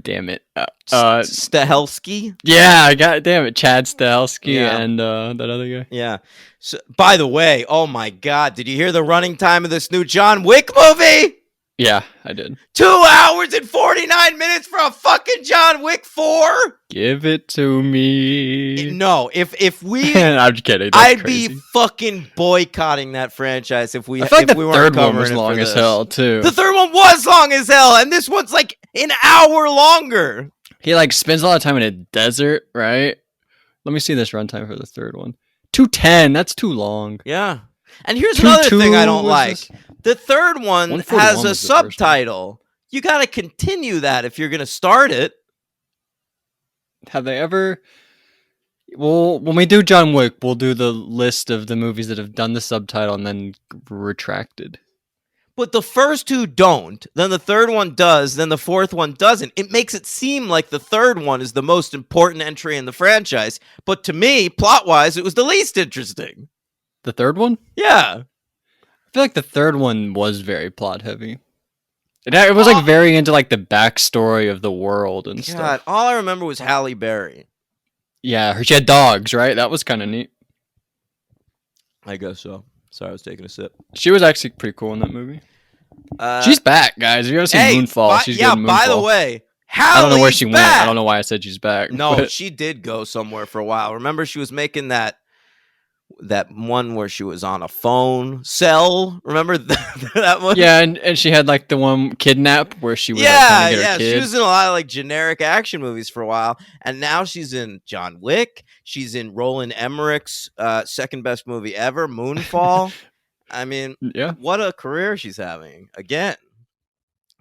damn it. Stahelski? Yeah, god damn it. Chad Stahelski Yeah. and that other guy. Yeah. So, by the way, oh my God, did you hear the running time of this new John Wick movie? Yeah, I did. 2 hours and 49 minutes for a fucking John Wick 4? Give it to me. No, if we I'm just kidding. That's I'd crazy. be fucking boycotting that franchise if we I feel like if the we weren't third one covering was it for long as this. hell too. The third one was long as hell, and this one's like an hour longer. He like spends a lot of time in a desert, right? Let me see this runtime for the third one. 2:10. That's too long. Yeah. And here's another 2:2 thing I don't was like. this? The third one 141 has a was the first one. subtitle. You got to continue that if you're going to start it. Have they ever? Well, when we do John Wick, we'll do the list of the movies that have done the subtitle and then retracted. But the first 2 don't. Then the third one does. Then the fourth one doesn't. It makes it seem like the third one is the most important entry in the franchise. But to me, plot-wise, it was the least interesting. The third one? Yeah. I feel like the third one was very plot heavy. It was like very into like the backstory of the world and God, stuff. all I remember was Halle Berry. Yeah, she had dogs, right? That was kind of neat. I guess so. Sorry, I was taking a sip. She was actually pretty cool in that movie. Uh, She's back, guys. If you ever seen hey, Moonfall, she's yeah, good in Moonfall. by the way, Hallie's I don't know where she went. back. I don't know why I said she's back. No, but- she did go somewhere for a while. Remember, she was making that one where she was on a phone cell. Remember that one? yeah, and she had like the one kidnap where she was like, Yeah, trying to get her yeah. kid. She was in a lot of like generic action movies for a while, and now she's in John Wick. She's in Roland Emmerich's second best movie ever, Moonfall. I mean, Yeah. what a career she's having again.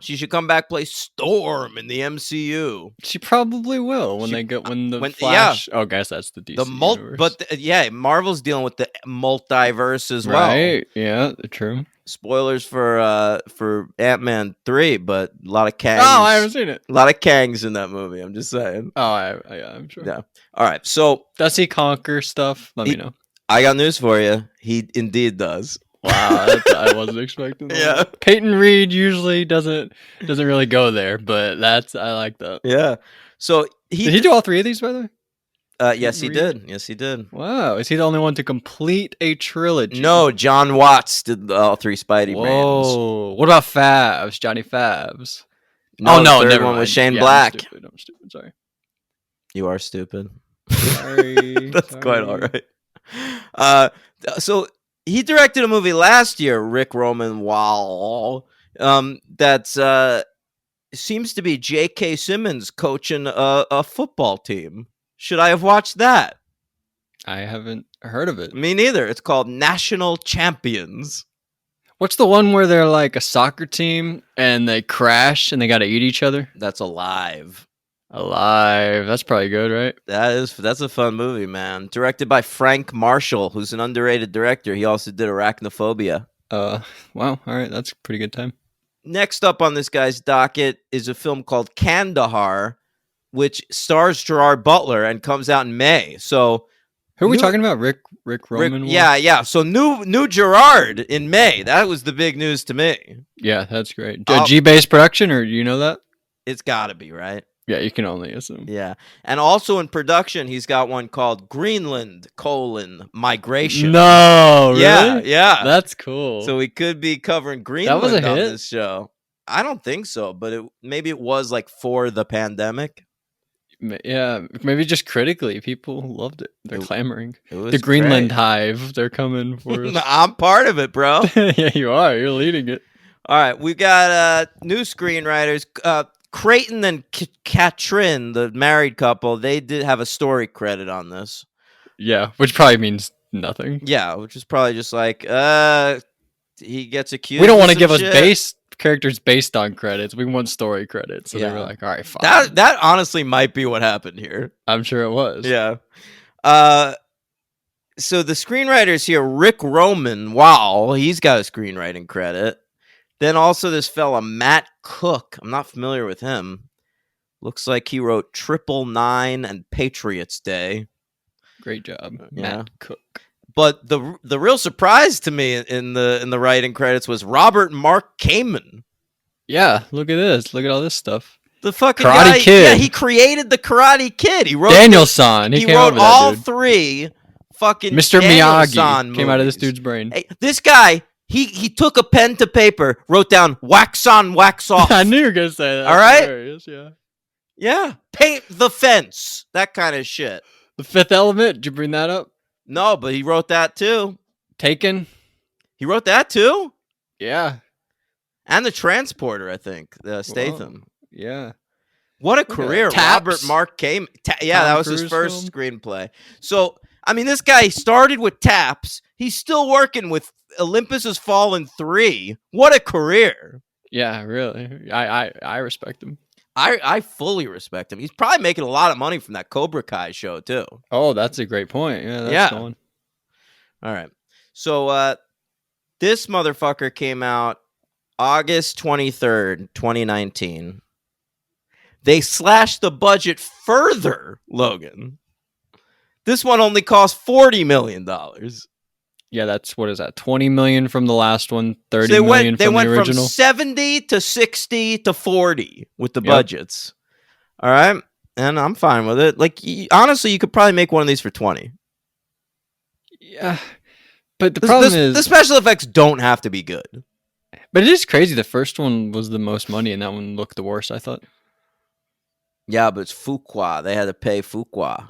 She should come back play Storm in the MCU. She probably will when She- they get when the when- Flash. Oh, I guess that's the DC. universe. But yeah, Marvel's dealing with the multiverse as well. right, yeah, true. Spoilers for Ant-Man 3, but a lot of Kangs. Oh, I haven't seen it. A lot of Kangs in that movie. I'm just saying. Oh, yeah, I'm sure. Yeah. All right, so Does he conquer stuff? Let me know. I got news for you. He indeed does. Wow, I wasn't expecting that. Yeah. Peyton Reed usually doesn't really go there, but I like that. Yeah. So Did he do all 3 of these, by the way? yes, he Reed? did. Yes, he did. Wow, is he the only one to complete a trilogy? No, John Watts did all 3 Spidey Mans. Whoa. What about Favs? Johnny Favs. No, oh no, the third never one mind. was Shane Yeah, Black. I'm stupid. Sorry. You are stupid. Sorry. That's quite all right. So he directed a movie last year, Rick Roman Wall. That's seems to be J.K. Simmons coaching a football team. Should I have watched that? I haven't heard of it. Me neither. It's called National Champions. What's the one where they're like a soccer team and they crash and they got to eat each other? That's Alive. Alive. That's probably good, right? That's a fun movie, man. Directed by Frank Marshall, who's an underrated director. He also did Arachnophobia. Wow. All right. That's a pretty good time. Next up on this guy's docket is a film called Kandahar, which stars Gerard Butler and comes out in May. So who are we talking about? Rick Roman? Yeah. So new Gerard in May. That was the big news to me. Yeah, that's great. G-based production, or do you know that? It's got to be, right? Yeah, you can only assume. Yeah. And also in production, he's got one called Greenland, Migration. No, really? Yeah. That's cool. So we could be covering Greenland was a on hit? this show. I don't think so, but maybe it was like for the pandemic. Yeah, maybe just critically, people loved it. They're clamoring. Was the Greenland great. Hive, they're coming for us. I'm part of it, bro. Yeah, you are. You're leading it. All right, we got new screenwriters. Creighton and Katrin, the married couple, they did have a story credit on this. Yeah, which probably means nothing. Yeah, which is probably just like he gets accused. We don't want to give us characters based on credits. We want story credits. So they were like, all right, fine. That honestly might be what happened here. I'm sure it was. Yeah. So the screenwriters here, Rick Roman, wow, he's got a screenwriting credit. Then also this fella, Matt Cook. I'm not familiar with him. Looks like he wrote 999 and Patriots Day. Great job, Yeah. Matt Cook. But the real surprise to me in the writing credits was Robert Mark Kamen. Yeah, look at this. Look at all this stuff. The fucking Karate guy, Kid. Yeah, he created the Karate Kid. He wrote Daniel-san. He came wrote over that all dude. three fucking Mr. Daniel-san Miyagi came out of this movies. dude's brain. Hey, this guy, he took a pen to paper, wrote down wax on, wax off. I knew you were gonna say that. All right? Hilarious, yeah. Yeah, paint the fence, that kind of shit. The Fifth Element. Did you bring that up? No, but he wrote that too. Taken. He wrote that too, Yeah. and the Transporter, I think, Statham. Yeah. What a at career, that. Robert Taps. Mark came. Yeah, Tom that was his Cruise first film. screenplay. So, I mean, this guy started with Taps. He's still working with Olympus Has Fallen 3. What a career. Yeah, really. I respect him. I fully respect him. He's probably making a lot of money from that Cobra Kai show, too. Oh, that's a great point. Yeah, that's Yeah. the one. All right. So, this motherfucker came out August 23rd, 2019. They slashed the budget further, Logan. This one only cost $40 million. Yeah, that's what is that? 20 million from the last one, 30 So million they from went the original. from 70 to 60 to 40 with the Yep. budgets. All right. And I'm fine with it. Like, honestly, you could probably make one of these for 20. Yeah. But the problem is the special effects don't have to be good. but it is crazy. The first one was the most money and that one looked the worst, I thought. Yeah, but it's Fuqua. They had to pay Fuqua.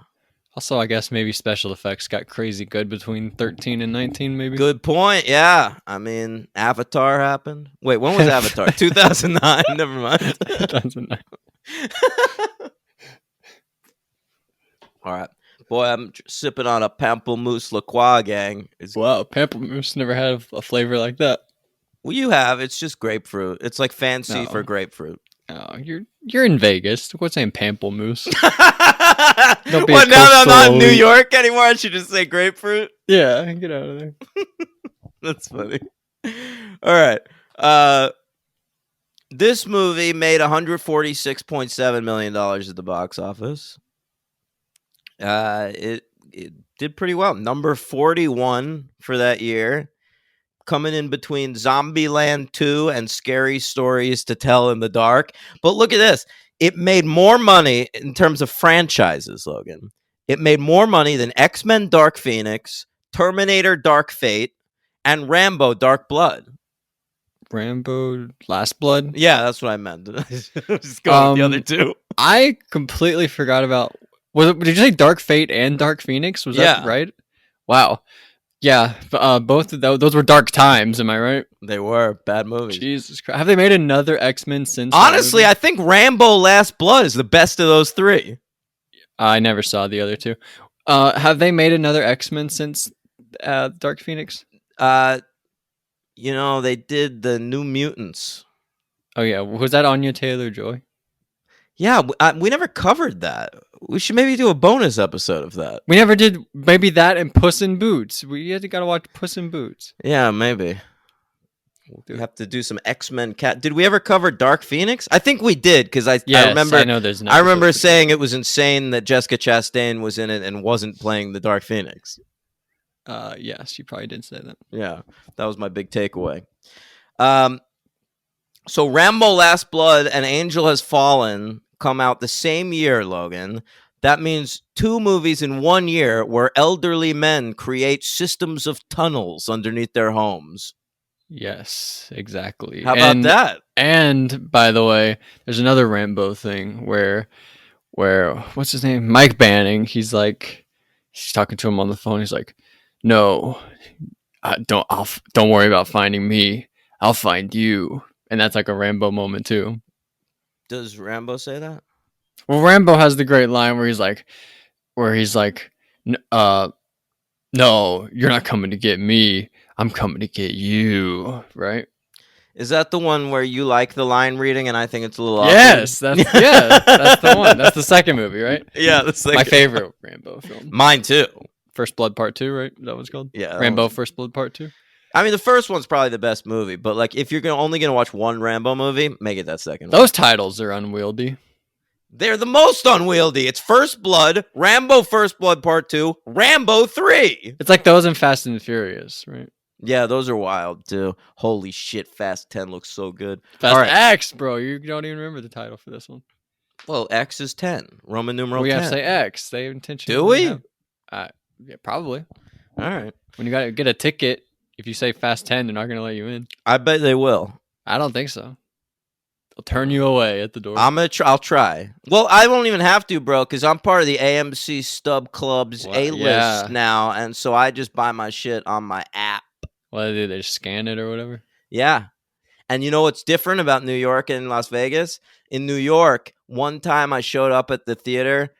Also, I guess maybe special effects got crazy good between 13 and 19, maybe. Good point. Yeah. I mean, Avatar happened. Wait, when was Avatar? 2009. Never mind. 2009. All right. Boy, I'm sipping on a Pamplemousse La Croix, gang. Wow, Pamplemousse never had a flavor like that. Well, you have. It's just grapefruit. It's like fancy No. for grapefruit. Oh, you're in Vegas. What's saying Pamplemousse? Don't be a well, now that I'm not in coastal New elite. York anymore, I should just say grapefruit. Yeah, get out of there. That's funny. All right. This movie made $146.7 million at the box office. It did pretty well. Number 41 for that year. Coming in between Zombieland 2 and Scary Stories to Tell in the Dark. But look at this. It made more money in terms of franchises, Logan. It made more money than X-Men Dark Phoenix, Terminator Dark Fate, and Rambo Dark Blood. Rambo Last Blood? Yeah, that's what I meant. Just going with the other two. I completely forgot about... did you say Dark Fate and Dark Phoenix? Was that Yeah. right? Wow. Yeah, both of those were dark times. Am I right? They were bad movies. Jesus Christ! Have they made another X-Men since? that Honestly, movie? I think Rambo: Last Blood is the best of those three. I never saw the other two. Have they made another X-Men since Dark Phoenix? Uh, they did the New Mutants. Oh yeah, was that Anya Taylor-Joy? Yeah, we never covered that. We should maybe do a bonus episode of that. We never did. Maybe that and Puss in Boots. We had to gotta watch Puss in Boots. Yeah, maybe. We have to do some X-Men cat. Did we ever cover Dark Phoenix? I think we did because I remember. I know there's. An I remember episode for saying it was insane that Jessica Chastain was in it and wasn't playing the Dark Phoenix. Yes, you probably did say that. Yeah, that was my big takeaway. So Rambo: Last Blood and Angel Has Fallen come out the same year, Logan. That means 2 movies in 1 year where elderly men create systems of tunnels underneath their homes. Yes, exactly. How about that? And by the way, there's another Rambo thing where what's his name? Mike Banning. He's talking to him on the phone. He's like, "No, don't worry about finding me. I'll find you." And that's like a Rambo moment too. Does Rambo say that? Well, Rambo has the great line where he's like, "No, you're not coming to get me. I'm coming to get you." Right? Is that the one where you like the line reading and I think it's a little Yes, that's the one. That's the second movie, right? Yeah, that's My favorite Rambo film. Mine too. First Blood Part 2, right? Is that what it's called? Yeah, Rambo First Blood Part 2. I mean, the first one's probably the best movie, but like if you're only gonna watch one Rambo movie, make it that second one. Those titles are unwieldy. They're the most unwieldy. It's First Blood, Rambo First Blood Part 2, Rambo 3. It's like those in Fast and the Furious, right? Yeah, those are wild too. Holy shit, Fast 10 looks so good. Fast All right. X, bro. You don't even remember the title for this one. Well, X is 10. Roman numeral We 10. have to say X. They intentionally Do we? Yeah, probably. All right. When you gotta get a ticket, if you say Fast 10, they're not gonna let you in. I bet they will. I don't think so. They'll turn you away at the door. I'll try. Well, I won't even have to, bro, because I'm part of the AMC Stub Club's What? A-list Yeah. now, and so I just buy my shit on my app. What do they do? They just scan it or whatever? Yeah. And you know what's different about New York and Las Vegas? In New York, one time I showed up at the theater,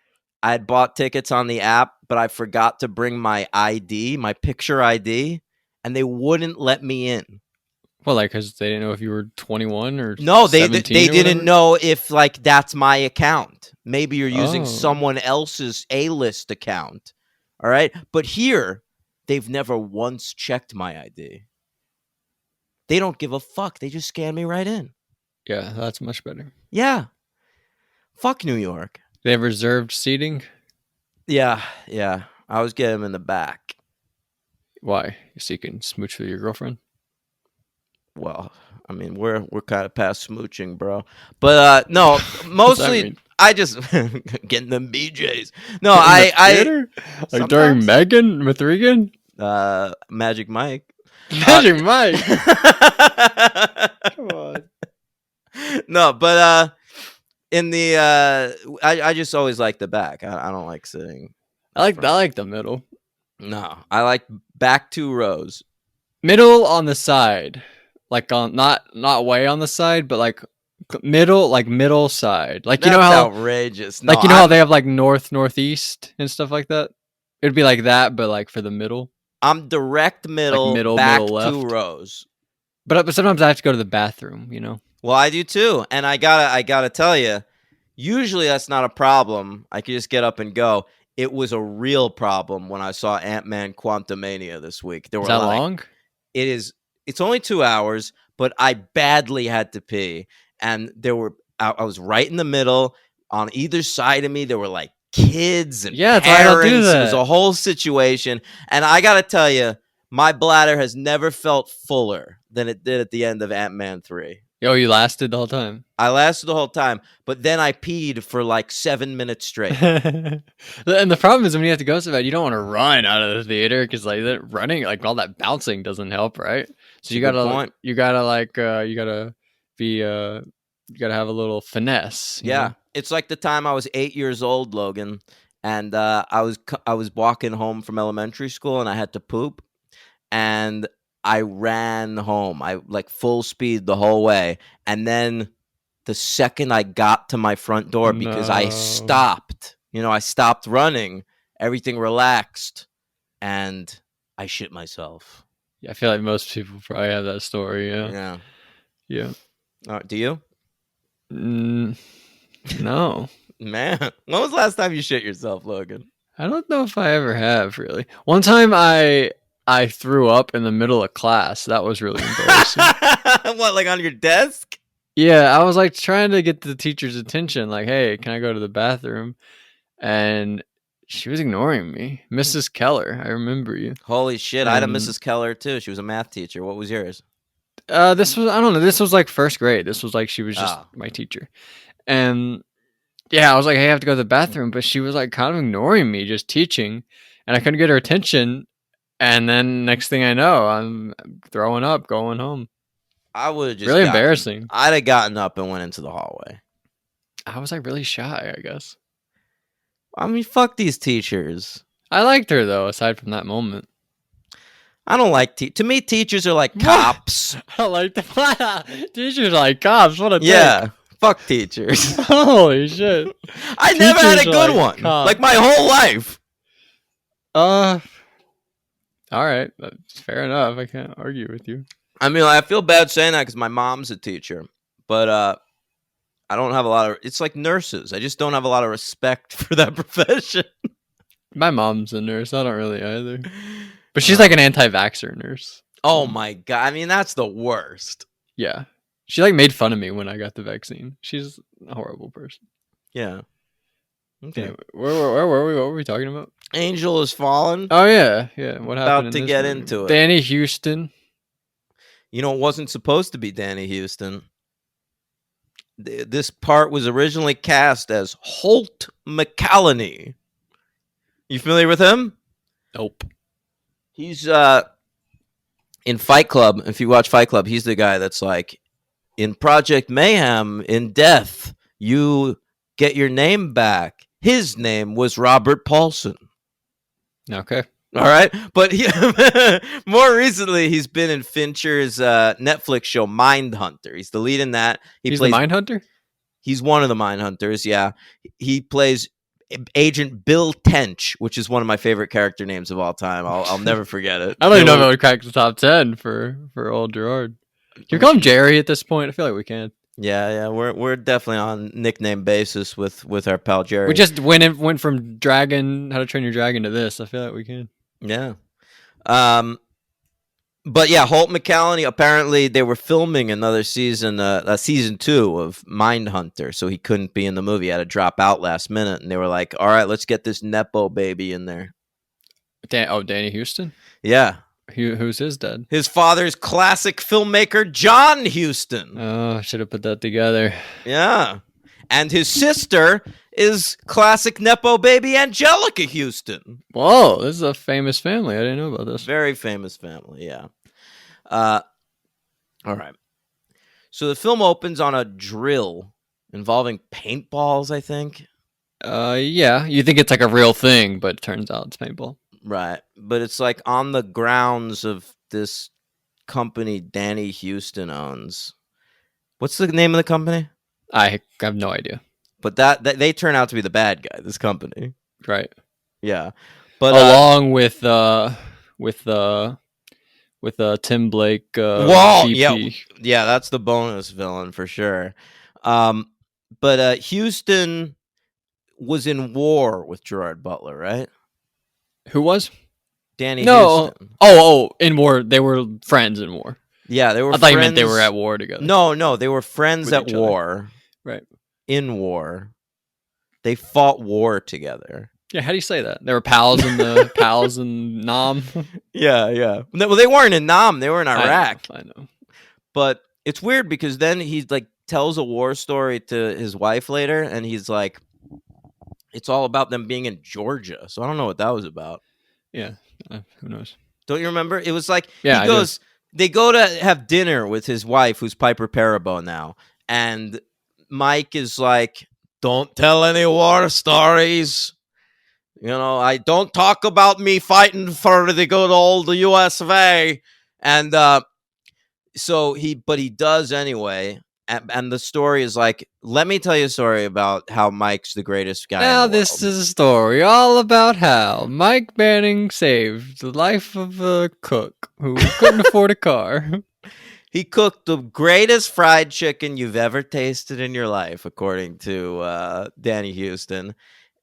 I had bought tickets on the app, but I forgot to bring my ID, my picture ID, and they wouldn't let me in. Well, like, because they didn't know if you were 21 or No, they 17 or didn't whatever? know if like that's my account. Maybe you're using Oh. someone else's A-list account. All right? But here, they've never once checked my ID. They don't give a fuck. They just scan me right in. Yeah, that's much better. Yeah. Fuck New York. They have reserved seating. Yeah. I was getting them in the back. Why? So you can smooch with your girlfriend? Well, I mean, we're kind of past smooching, bro. But no, What's that mostly mean? I just getting them BJs. No, In the I theater? Like during sometimes. Megan with Regan? Magic Mike. Magic Mike. Come on. No, but in the I just always like the back. I don't like sitting. I like the middle. No, I like back 2 rows. Middle on the side. Like on not way on the side, but like middle side. Like That's you know how outrageous. like No, you know how they have like northeast and stuff like that? It'd be like that, but like for the middle. I'm direct middle, middle, back middle 2 left. rows. But sometimes I have to go to the bathroom, you know. Well, I do too, and I gotta tell you, usually that's not a problem. I could just get up and go. It was a real problem when I saw Ant-Man Quantumania this week. There Is were that like, long? It's only 2 hours, but I badly had to pee, and I was right in the middle. On either side of me, there were like kids and Yeah, that's why I don't do parents. It was that. a whole situation, and I gotta tell you, my bladder has never felt fuller than it did at the end of Ant-Man 3. Yo, you lasted the whole time. I lasted the whole time, but then I peed for like 7 minutes straight. And the problem is when you have to go so bad, you don't want to run out of the theater because like that running, like all that bouncing doesn't help, right? So you Good gotta, point. you gotta you gotta have a little finesse. you Yeah, know? it's like the time I was 8 years old, Logan, and I was walking home from elementary school, and I had to poop, and I ran home. I like full speed the whole way. And then the second I got to my front door, because I No. stopped, I stopped running, everything relaxed, and I shit myself. Yeah, I feel like most people probably have that story. Yeah. Yeah. Yeah. Do you? No. Man, when was the last time you shit yourself, Logan? I don't know if I ever have really. One time I threw up in the middle of class. That was really embarrassing. What, like on your desk? Yeah, I was like trying to get the teacher's attention, like, hey, can I go to the bathroom? And she was ignoring me. Mrs. Keller, I remember you. Holy shit, I had a And Mrs. Keller too. She was a math teacher. What was yours? this was, I don't know, this was like first grade. This was like she was just Oh. my teacher. And yeah, I was like, hey, I have to go to the bathroom, but she was like kind of ignoring me, just teaching, and I couldn't get her attention. And then next thing I know, I'm throwing up, going home. I would have just Really embarrassing. I'd have gotten up and went into the hallway. I was like really shy, I guess. I mean, fuck these teachers. I liked her though, aside from that moment. I don't like to me, teachers are like cops. I like the teachers like cops. What a Yeah, fuck teachers. Holy shit. I never had a Teachers good are one. like cops. Like my whole life. All right, that's fair enough. I can't argue with you. I mean, I feel bad saying that because my mom's a teacher, but I don't have a lot of. It's like nurses. I just don't have a lot of respect for that profession. My mom's a nurse. I don't really either. But she's like an anti-vaxxer nurse. Oh my god! I mean, that's the worst. Yeah. She like made fun of me when I got the vaccine. She's a horrible person. Yeah. Okay. Anyway, where were we? What were we talking about? Angel has fallen. Oh yeah, yeah. What happened? About to in this get movie? into it. Danny Houston. You know, it wasn't supposed to be Danny Houston. This part was originally cast as Holt McCallany. You familiar with him? Nope. He's in Fight Club. If you watch Fight Club, he's the guy that's like, in Project Mayhem, in Death, you get your name back. His name was Robert Paulson. Okay. All right, but more recently, he's been in Fincher's Netflix show Mindhunter. He's the lead in that. He's the Mindhunter? He's one of the Mindhunters, yeah. He plays Agent Bill Tench, which is one of my favorite character names of all time. I'll never forget it. I don't even know if I would crack the top 10 for old Gerard. Can we call him Jerry at this point? I feel like we can. Yeah, we're definitely on nickname basis with our pal Jerry. We just went from Dragon, How to Train Your Dragon to this. I feel like we can. Yeah. But yeah, Holt McCallany, apparently they were filming another season, season 2 of Mindhunter, so he couldn't be in the movie. He had to drop out last minute, and they were like, all right, let's get this Nepo baby in there. Danny Houston? Yeah. Who's his dad? His father's classic filmmaker, John Huston. Oh, I should have put that together. Yeah. And his sister is classic Nepo baby Angelica Houston. Whoa, this is a famous family. I didn't know about this. Very famous family, yeah. All right. So the film opens on a drill involving paintballs, I think. Yeah. You think it's like a real thing, but it turns out it's paintball. Right. But it's like on the grounds of this company Danny Houston owns. What's the name of the company? I have no idea. But that they turn out to be the bad guy, this company. Right. Yeah. But along with Tim Blake whoa, VP. yeah, that's the bonus villain for sure. But Houston was in war with Gerard Butler, right? Who was? Danny Houston. Oh, in war. They were friends in war. Yeah, they were I thought you meant they were at war together. No, they were friends at war. Right. In war. They fought war together. Yeah, how do you say that? They were pals in the pals in Nam. Yeah. Well, they weren't in Nam, they were in Iraq. I know. But it's weird because then he like tells a war story to his wife later, and he's like, it's all about them being in Georgia. So I don't know what that was about. Yeah, who knows? Don't you remember? It was like, yeah, he goes, they go to have dinner with his wife, who's Piper Perabo now, and Mike is like, don't tell any war stories. I don't talk about me fighting for the good old US of A. And but he does anyway. And the story is like, let me tell you a story about how Mike's the greatest guy Now in the this world. is a story all about how Mike Banning saved the life of a cook who couldn't afford a car. He cooked the greatest fried chicken you've ever tasted in your life, according to Danny Houston.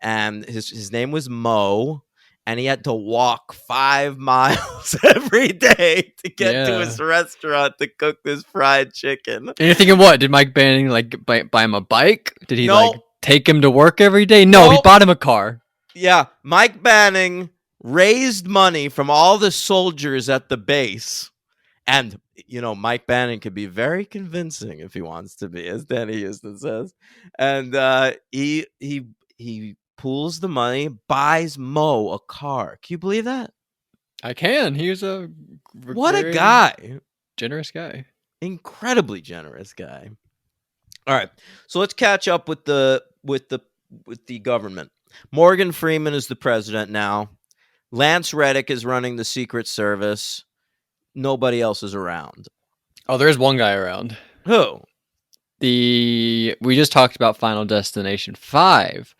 And his name was Mo, and he had to walk 5 miles every day to get to Yeah. his restaurant to cook this fried chicken. And you're thinking, what? Did Mike Banning like buy him a bike? Did he No. like take him to work every day? No, he No. bought him a car. Yeah, Mike Banning raised money from all the soldiers at the base. And, Mike Banning could be very convincing if he wants to be, as Danny Houston says. And he pools the money, buys Mo a car. Can you believe that? I can. He was a What a very guy. generous guy. Incredibly generous guy. All right. So let's catch up with the government. Morgan Freeman is the president now. Lance Reddick is running the Secret Service. Nobody else is around. Oh, there's one guy around. Who? We just talked about Final Destination 5,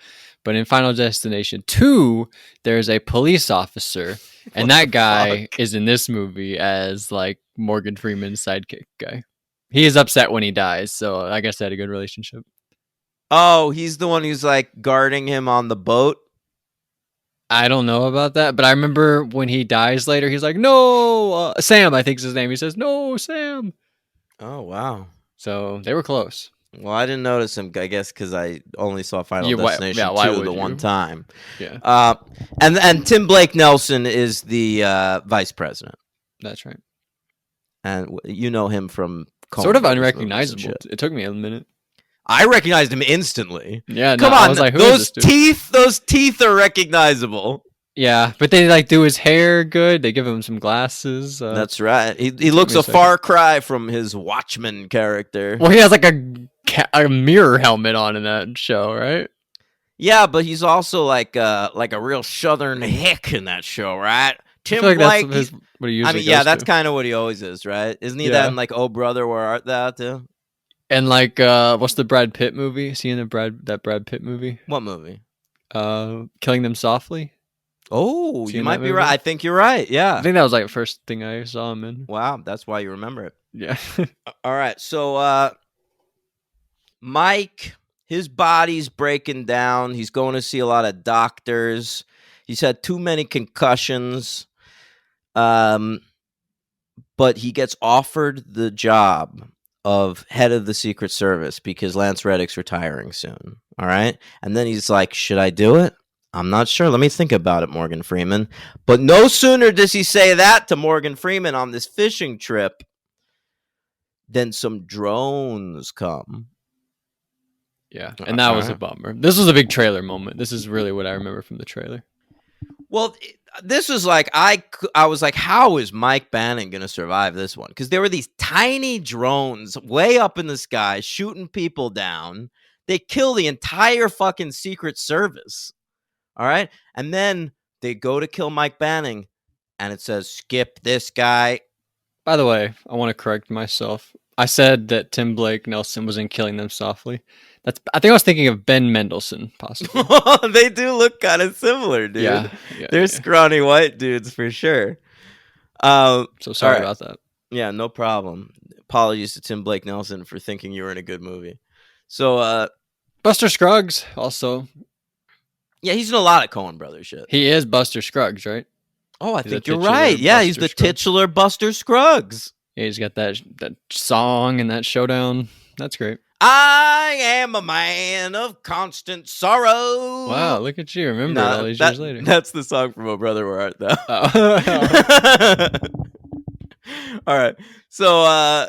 but in Final Destination 2, there's a police officer, and that guy is in this movie as like Morgan Freeman's sidekick guy. He is upset when he dies, so I guess they had a good relationship. Oh, he's the one who's like guarding him on the boat. I don't know about that, but I remember when he dies later, he's like, "No, Sam," I think is his name. He says, "No, Sam." Oh, wow. So they were close. Well, I didn't notice him, I guess, because I only saw Final Destination 2 why the would one you? time. Yeah, And Tim Blake Nelson is the vice president. that's right. And you know him from Coen Sort of Brothers movies and unrecognizable. shit. It took me a minute. I recognized him instantly. Yeah, Come no, on, I was like, who is this dude? those teeth are recognizable. Yeah, but they like do his hair good. They give him some glasses. That's right. He looks me a a second. far cry from his Watchmen character. Well, he has like a mirror helmet on in that show, right? Yeah, but he's also like a real southern hick in that show, right? I Tim feel like Blake. that's what he usually I mean, yeah, goes that's to. kind of what he always is, right? Isn't he Yeah. that in like Oh Brother, Where Art Thou too? And like, what's the Brad Pitt movie? Is he in that Brad Pitt movie? What movie? Killing Them Softly. Oh, Seen you that might be movie? right. I think you're right. I Yeah. think that was like the first thing I saw him in. Wow, that's why you remember it. Yeah. All right, so Mike, his body's breaking down. He's going to see a lot of doctors. He's had too many concussions. But he gets offered the job of head of the Secret Service because Lance Reddick's retiring soon. All right. And then he's like, should I do it? I'm not sure. Let me think about it, Morgan Freeman. But no sooner does he say that to Morgan Freeman on this fishing trip than some drones come. Yeah. And that was a bummer. This was a big trailer moment. This is really what I remember from the trailer. Well, this was like, I was like, how is Mike Banning going to survive this one? Because there were these tiny drones way up in the sky shooting people down. They kill the entire fucking Secret Service. All right. And then they go to kill Mike Banning and it says, skip this guy. By the way, I want to correct myself. I said that Tim Blake Nelson was in Killing Them Softly. I think I was thinking of Ben Mendelsohn, possibly. They do look kind of similar, dude. Yeah, They're scrawny white dudes for sure. So sorry right. about that. Yeah, no problem. Apologies to Tim Blake Nelson for thinking you were in a good movie. So, Buster Scruggs also. Yeah, he's in a lot of Coen Brothers shit. He is Buster Scruggs, right? Oh, I He's think the you're titular right. Yeah, Buster he's the Scruggs. titular Buster Scruggs. Yeah, he's got that song and that showdown. That's great. I am a man of constant sorrow. Wow, look at you. Remember all these years later. That's the song from Oh Brother, Where Art Thou? Oh. All right. So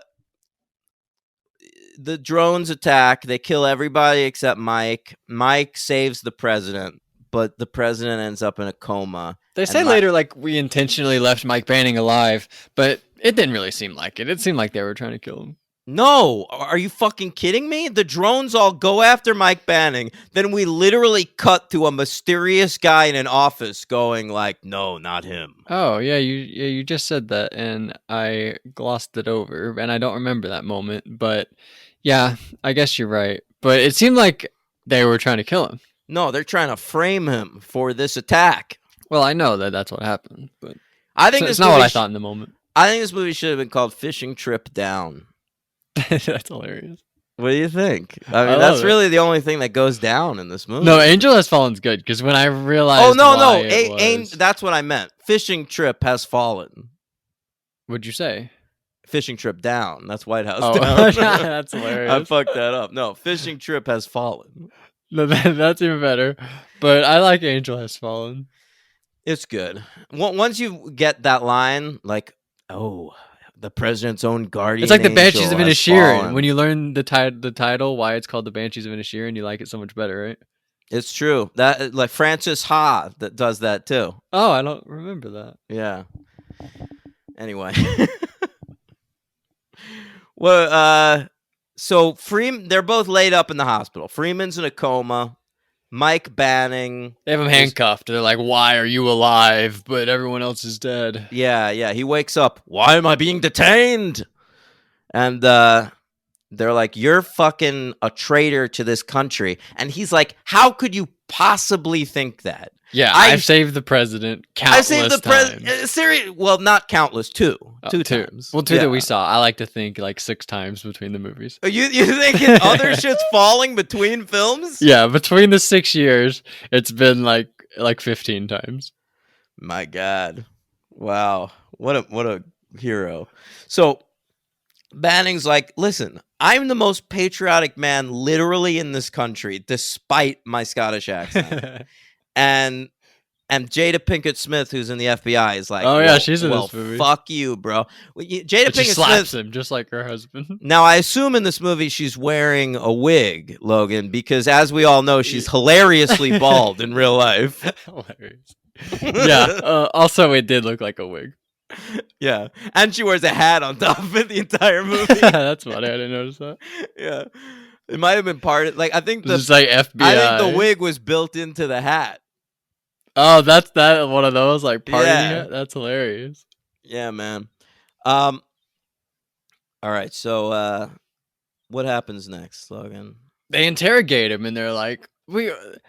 the drones attack. They kill everybody except Mike. Mike saves the president, but the president ends up in a coma. They say later, like, we intentionally left Mike Banning alive, but it didn't really seem like it. It seemed like they were trying to kill him. No, are you fucking kidding me? The drones all go after Mike Banning. Then we literally cut to a mysterious guy in an office going like, "No, not him." Oh yeah, you just said that, and I glossed it over, and I don't remember that moment. But yeah, I guess you're right. But it seemed like they were trying to kill him. No, they're trying to frame him for this attack. Well, I know that that's what happened, but I think it's this not what movie I thought in the moment. I think this movie should have been called Fishing Trip Down. That's hilarious. What do you think? I I mean, love that's it. really the only thing that goes down in this movie. No, Angel Has Fallen's good because when I realized, Oh no, why no, it was, that's what I meant. Fishing Trip has fallen. what'd you say? Fishing Trip Down. That's White House Oh, Down. that's I hilarious. fucked that up. No, Fishing Trip has fallen. No, that's even better. But I like Angel Has Fallen. It's good. Once you get that line, like, oh, the president's own guardian. It's like the Banshees of angel has Inisherin. fallen. When you learn the title, why it's called the Banshees of Inisherin, you like it so much better, right? It's true. That like Francis Ha that does that too. Oh, I don't remember that. Yeah. Anyway. Well, so they're both laid up in the hospital. Freeman's in a coma. Mike Banning. They have him handcuffed. They're like, "Why are you alive, but everyone else is dead?" Yeah. He wakes up. Why am I being detained? And they're like, you're fucking a traitor to this country. And he's like, how could you possibly think that? Yeah, I- I've saved the president I countless saved the times. president. Serious? Well, not countless. Two times. Well, two Yeah. that we saw. I like to think like 6 times between the movies. You think other shit's falling between films? Yeah, between the 6 years, it's been like 15 times. My God. Wow. What a hero. So Banning's like, listen, I'm the most patriotic man literally in this country, despite my Scottish accent. and Jada Pinkett Smith, who's in the FBI, is like, Oh, yeah, she's in well, this movie. fuck you, bro. Jada But she Pinkett slaps Smith. him just like her husband. Now, I assume in this movie she's wearing a wig, Logan, because as we all know, she's hilariously bald in real life. Hilarious. Yeah. Also, it did look like a wig. Yeah. And she wears a hat on top of it the entire movie. That's funny. I didn't notice that. Yeah. It might have been part of, like, I think It's just like FBI. I think the wig was built into the hat. Oh, that's one of those like party. Yeah. That's hilarious. Yeah, man. All right. So, what happens next, Logan? They interrogate him and they're like,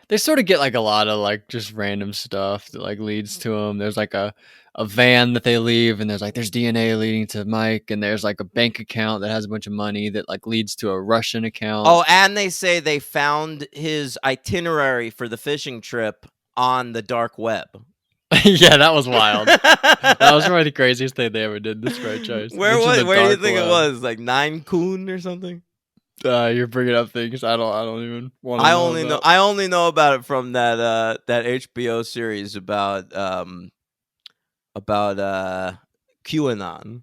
they sort of get like a lot of like just random stuff that like leads to him. There's like a van that they leave and there's DNA leading to Mike, and there's like a bank account that has a bunch of money that like leads to a Russian account. Oh, and they say they found his itinerary for the fishing trip on the dark web. Yeah, that was wild. That was probably the craziest thing they ever did in this franchise. Where Mention the do you dark think it web. was? Like Nine Coon or something? You're bringing up things I don't even want to I know only know about. I only know about it from that HBO series about QAnon.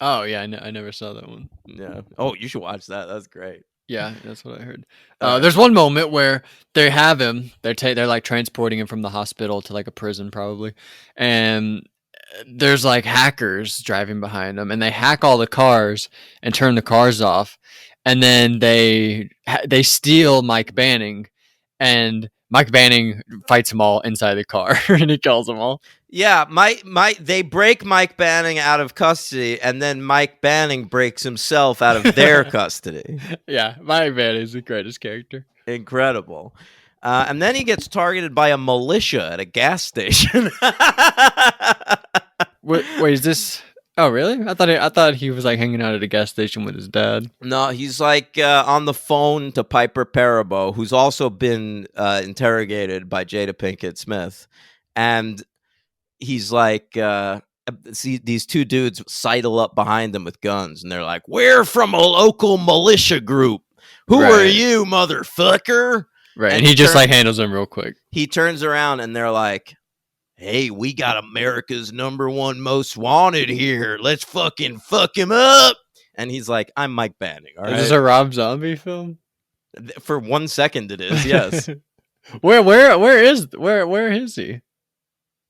Oh yeah, I never saw that one. Yeah. Oh, you should watch that. That's great. Yeah, that's what I heard. Alright. There's one moment where they have him. They're like transporting him from the hospital to like a prison, probably, and there's like hackers driving behind them, and they hack all the cars and turn the cars off, and then they steal Mike Banning, and Mike Banning fights them all inside the car, and he kills them all. Yeah, they break Mike Banning out of custody, and then Mike Banning breaks himself out of their custody. Yeah, Mike Banning is the greatest character. Incredible. And then he gets targeted by a militia at a gas station. Wait, is this? Oh, really? I thought he was like hanging out at a gas station with his dad. No, he's like on the phone to Piper Perabo, who's also been interrogated by Jada Pinkett Smith. And he's like, see, these two dudes sidle up behind him with guns, and they're like, "We're from a local militia group. Who are Right. you, motherfucker?" Right, And and he just turn- like handles him real quick. He turns around, and they're like, "Hey, we got America's #1 most wanted here. Let's fucking fuck him up." And he's like, "I'm Mike Banning." All Is right. this a Rob Zombie film? For 1 second, it is. Yes. Where is he?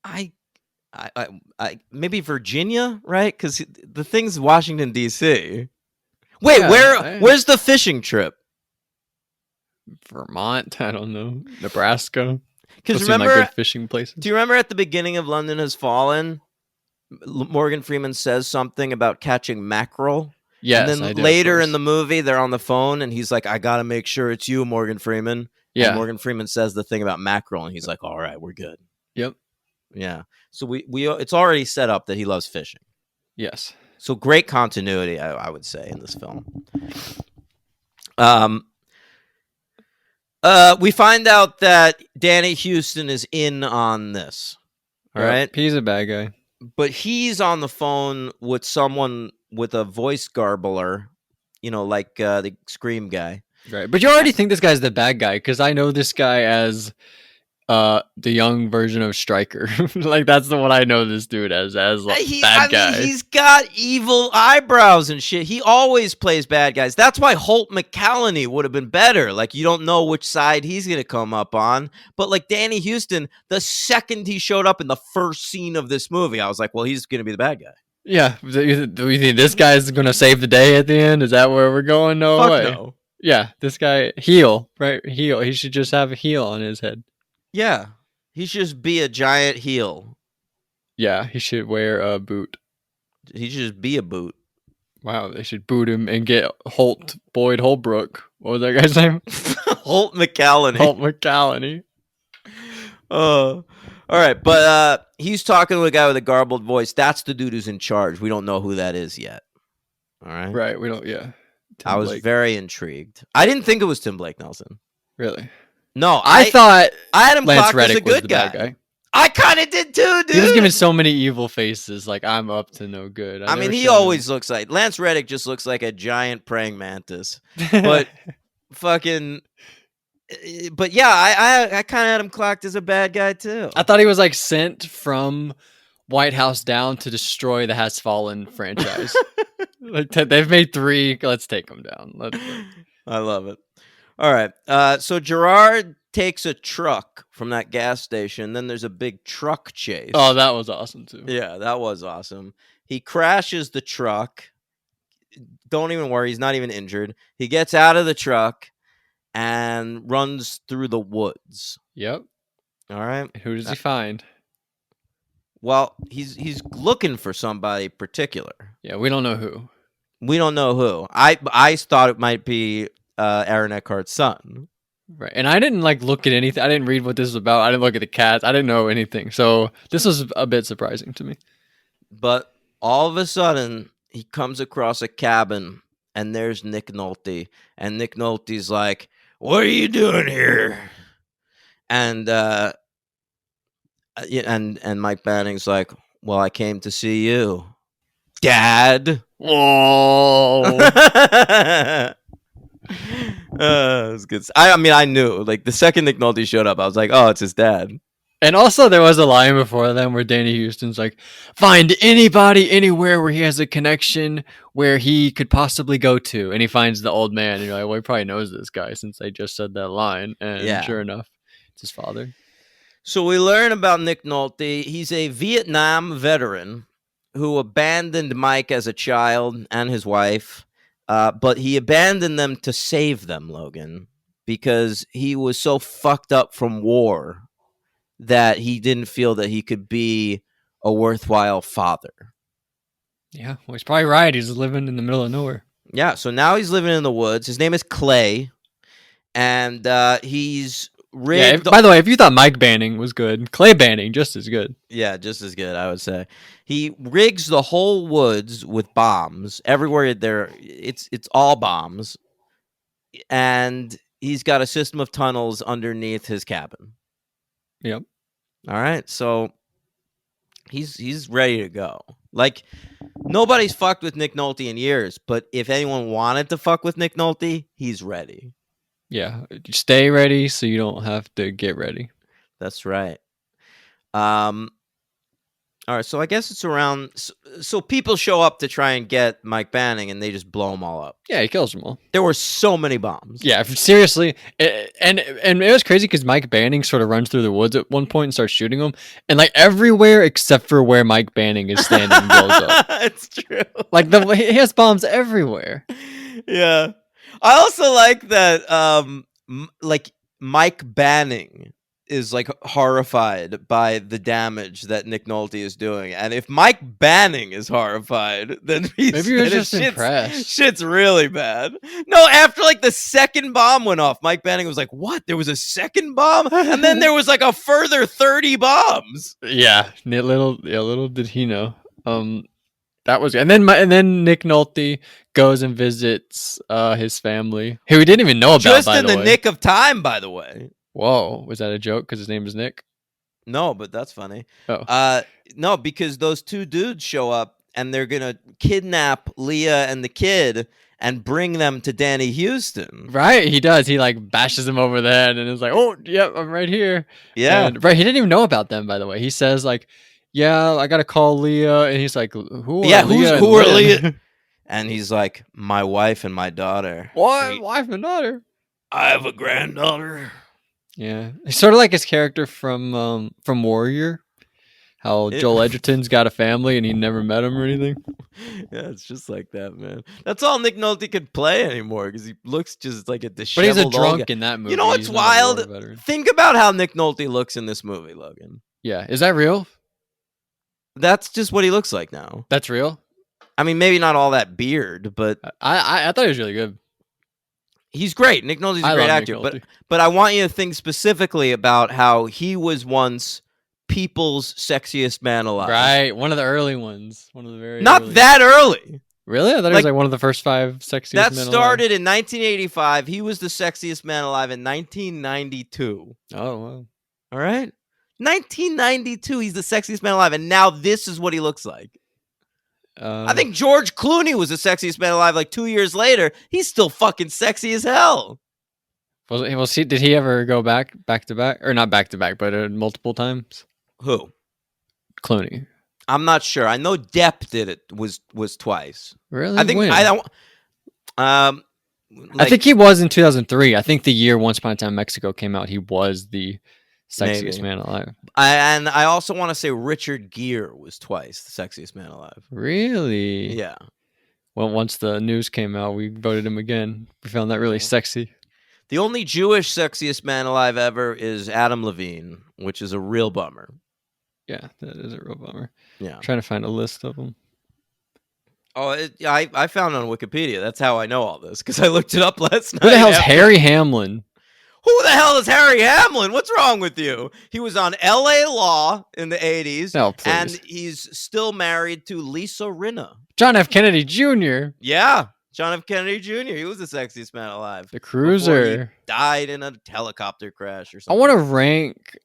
I maybe Virginia, right? Because the thing's Washington D.C. Wait, Yeah, where's the fishing trip? Vermont, I don't know, Nebraska. Because Those seem like remember, good fishing places. do you remember at the beginning of London Has Fallen, Morgan Freeman says something about catching mackerel? Yes, and then I do, of later course. in the movie, they're on the phone, and he's like, "I gotta make sure it's you, Morgan Freeman." Yeah. And Morgan Freeman says the thing about mackerel, and he's like, "All right, we're good." Yep. Yeah. So we it's already set up that he loves fishing. Yes. So great continuity, I would say, in this film. We find out that Danny Houston is in on this. All Yep, right. he's a bad guy. But he's on the phone with someone with a voice garbler, like the Scream guy. Right, but you already think this guy's the bad guy because I know this guy as the young version of Stryker. Like that's the one I know this dude as bad guy. He's got evil eyebrows and shit. He always plays bad guys. That's why Holt McCallany would have been better. Like, you don't know which side he's going to come up on. But like Danny Houston, the second he showed up in the first scene of this movie, I was like, well, he's going to be the bad guy. Yeah, do we think this guy's gonna save the day at the end? Is that where we're going? No Fuck way. no. Yeah, this guy heel, right? Heel. He should just have a heel on his head. Yeah, he should just be a giant heel. Yeah, he should wear a boot. He should just be a boot. Wow, they should boot him and get Boyd Holbrook. What was that guy's name? Holt McCallany. Holt McCallany. All right, but he's talking to a guy with a garbled voice. That's the dude who's in charge. We don't know who that is yet. All right. Right, we don't. Yeah. Tim I was Blake. very intrigued. I didn't think it was Tim Blake Nelson. Really. No, I thought I had him Lance clocked as a Reddick was good the guy. bad guy. I kind of did too, dude. He was giving so many evil faces. Like I'm up to no good. I mean, he always looks like Lance Reddick. Just looks like a giant praying mantis. But fucking. But yeah, I kind of had him clocked as a bad guy too. I thought he was like sent from White House down to destroy the Has Fallen franchise. Like they've made 3. Let's take them down. I love it. All right. So Gerard takes a truck from that gas station. Then there's a big truck chase. Oh, that was awesome too. Yeah, that was awesome. He crashes the truck. Don't even worry. He's not even injured. He gets out of the truck and runs through the woods. Yep. All right. And who does he find? Well, he's looking for somebody particular. Yeah, we don't know who. We don't know who. I thought it might be Aaron Eckhart's son. Right. And I didn't look at anything. I didn't read what this was about. I didn't look at the cats. I didn't know anything. So this was a bit surprising to me. But all of a sudden, he comes across a cabin, and there's Nick Nolte. And Nick Nolte's like, "What are you doing here?" And Mike Banning's like, "Well, I came to see you, Dad." Whoa. It was good. I mean, I knew. Like, the second Nick Nolte showed up, I was like, "Oh, it's his dad." And also, there was a line before them where Danny Houston's like, find anybody anywhere where he has a connection where he could possibly go to. And he finds the old man. And you're like, well, he probably knows this guy since they just said that line. And Yeah. Sure enough, it's his father. So we learn about Nick Nolte. He's a Vietnam veteran who abandoned Mike as a child and his wife. But he abandoned them to save them, Logan, because he was so fucked up from war that he didn't feel that he could be a worthwhile father. Yeah, well, he's probably right. He's living in the middle of nowhere. Yeah, so now he's living in the woods. His name is Clay, and he's rigged. Yeah, by the way, if you thought Mike Banning was good, Clay Banning just as good. Yeah, just as good, I would say. He rigs the whole woods with bombs. Everywhere there, it's all bombs. And he's got a system of tunnels underneath his cabin. Yep. All right, so he's ready to go. Like, nobody's fucked with Nick Nolte in years, but if anyone wanted to fuck with Nick Nolte, he's ready. Yeah, stay ready so you don't have to get ready. That's right. All right, so I guess it's around. So people show up to try and get Mike Banning, and they just blow them all up. Yeah, he kills them all. There were so many bombs. Yeah, seriously, and it was crazy because Mike Banning sort of runs through the woods at one point and starts shooting them, and like everywhere except for where Mike Banning is standing blows up. It's true. Like he has bombs everywhere. Yeah. I also like that like Mike Banning is like horrified by the damage that Nick Nolte is doing. And if Mike Banning is horrified, then Maybe he was just shit's, impressed. shit's really bad. No, after like the second bomb went off, Mike Banning was like, "What? There was a second bomb?" And then there was like a further 30 bombs. Yeah, little did he know. That was, and then Nick Nolte goes and visits his family, who we didn't even know about. Just by in the way. nick of time, by the way. Whoa, was that a joke? Because his name is Nick. No, but that's funny. Oh, No, because those two dudes show up and they're gonna kidnap Leah and the kid and bring them to Danny Houston. right. He does. He like bashes him over the head and is like, "Oh, yep, I'm right here." Yeah, And, right. He didn't even know about them. By the way, he says like, "Yeah, I gotta call Leah," and he's like, "Who? Are yeah. Leah and Who are Lynn?" Leah? And he's like, "My wife and my daughter." What? Wife and daughter? I have a granddaughter. Yeah, he's sort of like his character from Warrior. How Joel Edgerton's got a family and he never met him or anything. Yeah, it's just like that, man. That's all Nick Nolte could play anymore because he looks just like a But disheveled he's a old drunk guy. in that movie. You know what's He's not a war wild? veteran. Think about how Nick Nolte looks in this movie, Logan. Yeah, is that real? That's just what he looks like now. That's real. I mean, maybe not all that beard, but I thought he was really good. he's great. Nick Nolte's a I great love actor. Nick Nolte. But I want you to think specifically about how he was once people's sexiest man alive. Right, one of the early ones. One of the very Not early. that early. Really? I thought he was like one of the first 5 sexiest That men started in 1985. He was the sexiest man alive in 1992. alive. Oh, wow. All right? 1992, he's the sexiest man alive. And now this is what he looks like. I think George Clooney was the sexiest man alive like 2 years later. He's still fucking sexy as hell. Well, see, did he ever go back to back? Or not back to back, but multiple times? Who? Clooney. I'm not sure. I know Depp did it was twice. Really? I think When? I don't. I Like, think he was in 2003. I think the year Once Upon a Time in Mexico came out, he was the sexiest Maybe. man alive. and I also want to say Richard Gere was twice the sexiest man alive. Really? Yeah. Well, once the news came out, we voted him again. We found that really sexy. The only Jewish sexiest man alive ever is Adam Levine, which is a real bummer. Yeah, that is a real bummer. Yeah. I'm trying to find a list of them. Oh, I found it on Wikipedia. That's how I know all this because I looked it up last night. Who the hell's Harry Hamlin? Who the hell is Harry Hamlin? What's wrong with you? He was on L.A. Law in the 80s, Oh, please. and he's still married to Lisa Rinna. John F. Kennedy Jr., Yeah, John F. Kennedy Jr. He was the sexiest man alive. the before he cruiser. died in a helicopter crash or I something. want to rank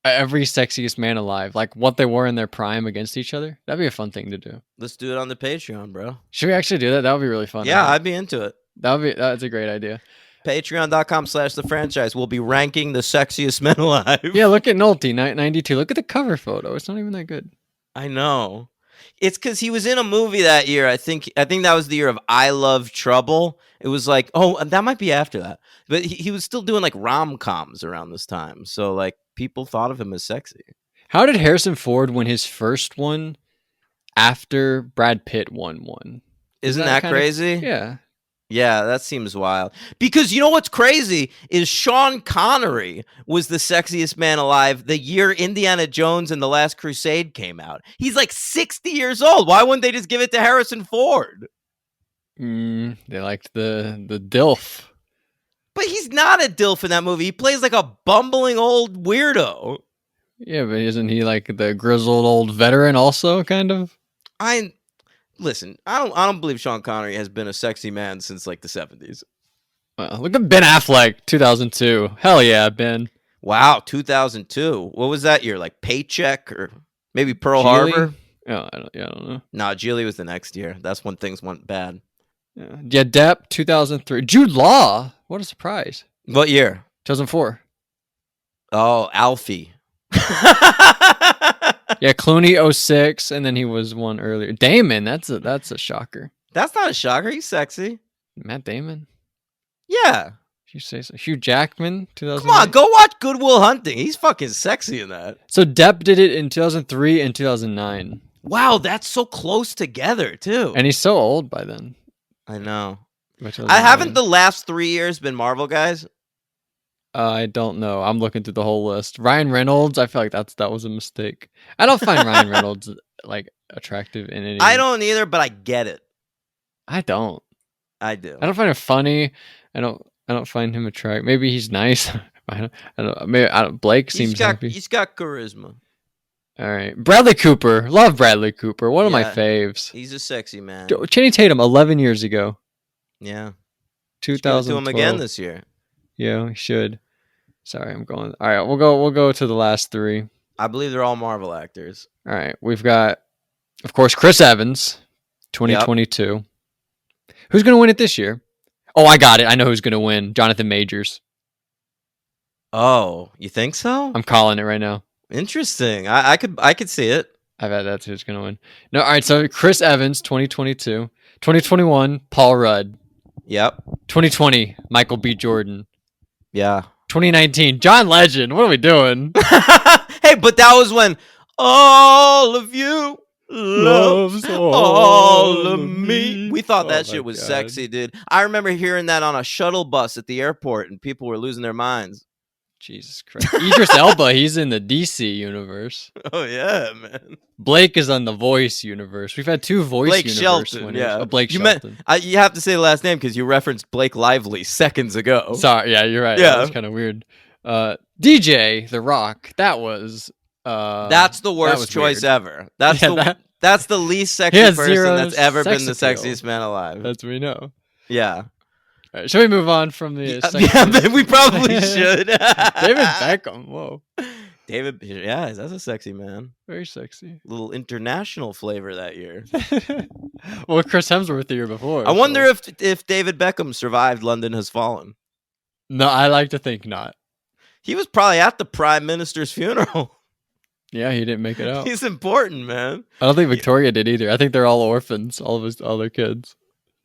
every sexiest man alive, like what they were in their prime against each other. That'd be a fun thing to do. Let's do it on the Patreon, bro. Should we actually do that? That would be really fun. Yeah, I'd be into it. That's a great idea. Patreon.com/thefranchise. We'll be ranking the sexiest men alive. Yeah, look at Nolte, 92. Look at the cover photo. It's not even that good. I know. It's because he was in a movie that year. I think that was the year of I Love Trouble. It was like, oh, that might be after that. But he was still doing like rom-coms around this time. So like people thought of him as sexy. How did Harrison Ford win his first one after Brad Pitt won one? Isn't that kinda- crazy? Yeah. Yeah, that seems wild. Because you know what's crazy is Sean Connery was the sexiest man alive the year Indiana Jones and the Last Crusade came out. He's like 60 years old. Why wouldn't they just give it to Harrison Ford? They liked the DILF. But he's not a DILF in that movie. He plays like a bumbling old weirdo. Yeah, but isn't he like the grizzled old veteran also, kind of? Listen, I don't believe Sean Connery has been a sexy man since like the 70s. Well, look at Ben Affleck, 2002. Hell yeah, Ben. Wow, 2002. What was that year? Like Paycheck or maybe Pearl Geely? Harbor? Oh, I don't know. Nah, Geely was the next year. That's when things went bad. Yeah, Depp, 2003. Jude Law. What a surprise. What year? 2004. Oh, Alfie. Yeah, Clooney 06, and then he was one earlier. Damon, that's a shocker. That's not a shocker. He's sexy. Matt Damon. Yeah. You say so. Hugh Jackman, 2000. Come on, go watch Good Will Hunting. He's fucking sexy in that. So Depp did it in 2003 and 2009, Wow, that's so close together, too. and he's so old by then. I know. Which I wasn't haven't good. the last 3 years been Marvel guys. I don't know. I'm looking through the whole list. Ryan Reynolds, I feel like that was a mistake. I don't find Ryan Reynolds like attractive in any. I don't either, but I get it. I don't. I do. I don't find him funny. I don't find him attractive. Maybe he's nice. I don't. Maybe Blake seems happy. He's got charisma. All right, Bradley Cooper. Love Bradley Cooper. One of my Yeah. faves. He's a sexy man. Channing Tatum, 11 years ago. Yeah. Should 2012. do him again this year. Yeah, we should. Sorry, I'm going. All right, we'll go to the last three. I believe they're all Marvel actors. All right, we've got, of course, Chris Evans, 2022. Who's going to win it this year? Oh, I got it. I know who's going to win. Jonathan Majors. Oh, you think so? I'm calling it right now. Interesting. I could see it. I bet that's who's going to win. No, all right, so Chris Evans, 2022. 2021, Paul Rudd. Yep. 2020, Michael B. Jordan. Yeah. 2019, John Legend. What are we doing? Hey, but that was when all of you loves all of me. We thought that shit was sexy, dude. I remember hearing that on a shuttle bus at the airport, and people were losing their minds. Jesus Christ. Idris Elba, he's in the DC universe. Oh yeah, man. Blake is on the Voice universe. We've had two Voice Blake universe Shelton, winners. yeah. Blake You Shelton. You have to say the last name because you referenced Blake Lively seconds ago. Sorry, yeah, you're right. Yeah. That was kind of weird. DJ The Rock. That was. That's the worst was choice weird. ever. That's Yeah, that's the least sexy has person zero that's ever been the sex appeal. sexiest man alive. That's what we know. Yeah. All right, shall we move on from the Yeah, but we probably should. David Beckham. Whoa. David, yeah, that's a sexy man. Very sexy. Little international flavor that year. Well, Chris Hemsworth the year before. I wonder so- if David Beckham survived London Has Fallen. No, I like to think not. He was probably at the Prime Minister's funeral. Yeah, he didn't make it out. He's important, man. I don't think Victoria did either. I think they're all orphans, all their kids.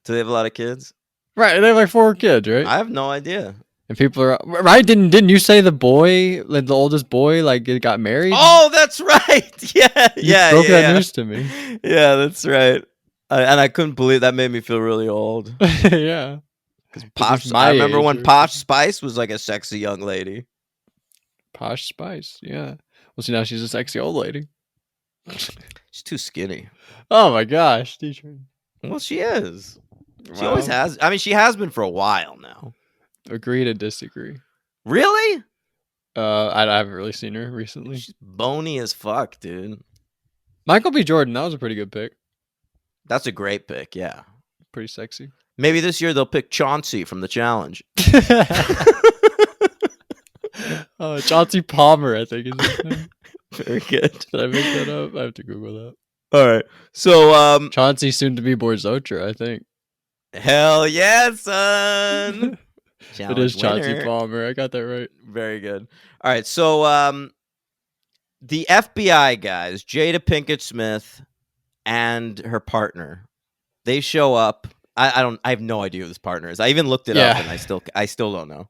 Do they have a lot of kids? Right, they have like 4 kids, right? I have no idea. And people are right. Didn't you say the boy, like the oldest boy, like it got married? Oh, that's right. Yeah, You yeah, broke yeah. that news to me. Yeah, that's right. And I couldn't believe that. Made me feel really old. Yeah. Posh, my I remember age, when or- Posh Spice was like a sexy young lady. Posh Spice. Yeah. Well, see, now she's a sexy old lady. She's too skinny. Oh my gosh, teacher. Well, she is. She always has. I mean, she has been for a while now. Agree to disagree. Really? I haven't really seen her recently. She's bony as fuck, dude. Michael B. Jordan. That was a pretty good pick. That's a great pick, yeah. Pretty sexy. Maybe this year they'll pick Chauncey from the challenge. Chauncey Palmer, I think is his name. Very good. Did I make that up? I have to Google that. All right. So, Chauncey soon to be Borzotra, I think. hell yeah, son. It is Chauncey winner. Palmer. I got that right. Very good. All right. So, the FBI guys, Jada Pinkett Smith and her partner, they show up. I have no idea who this partner is. I even looked it up Yeah. and I still don't know.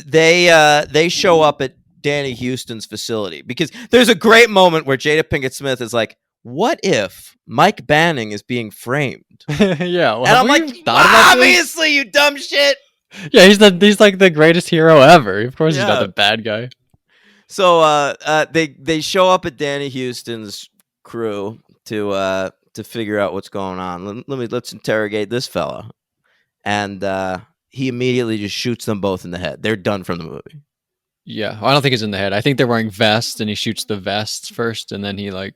They show up at Danny Houston's facility because there's a great moment where Jada Pinkett Smith is like, "What if Mike Banning is being framed?" Yeah. Well, And I'm like, "Obviously, you dumb shit." Yeah, he's like the greatest hero ever. Of course, he's Yeah. not the bad guy. So they show up at Danny Houston's crew to figure out what's going on. Let's interrogate this fella, and he immediately just shoots them both in the head. They're done from the movie. Yeah, I don't think it's in the head. I think they're wearing vests, and he shoots the vests first, and then he like.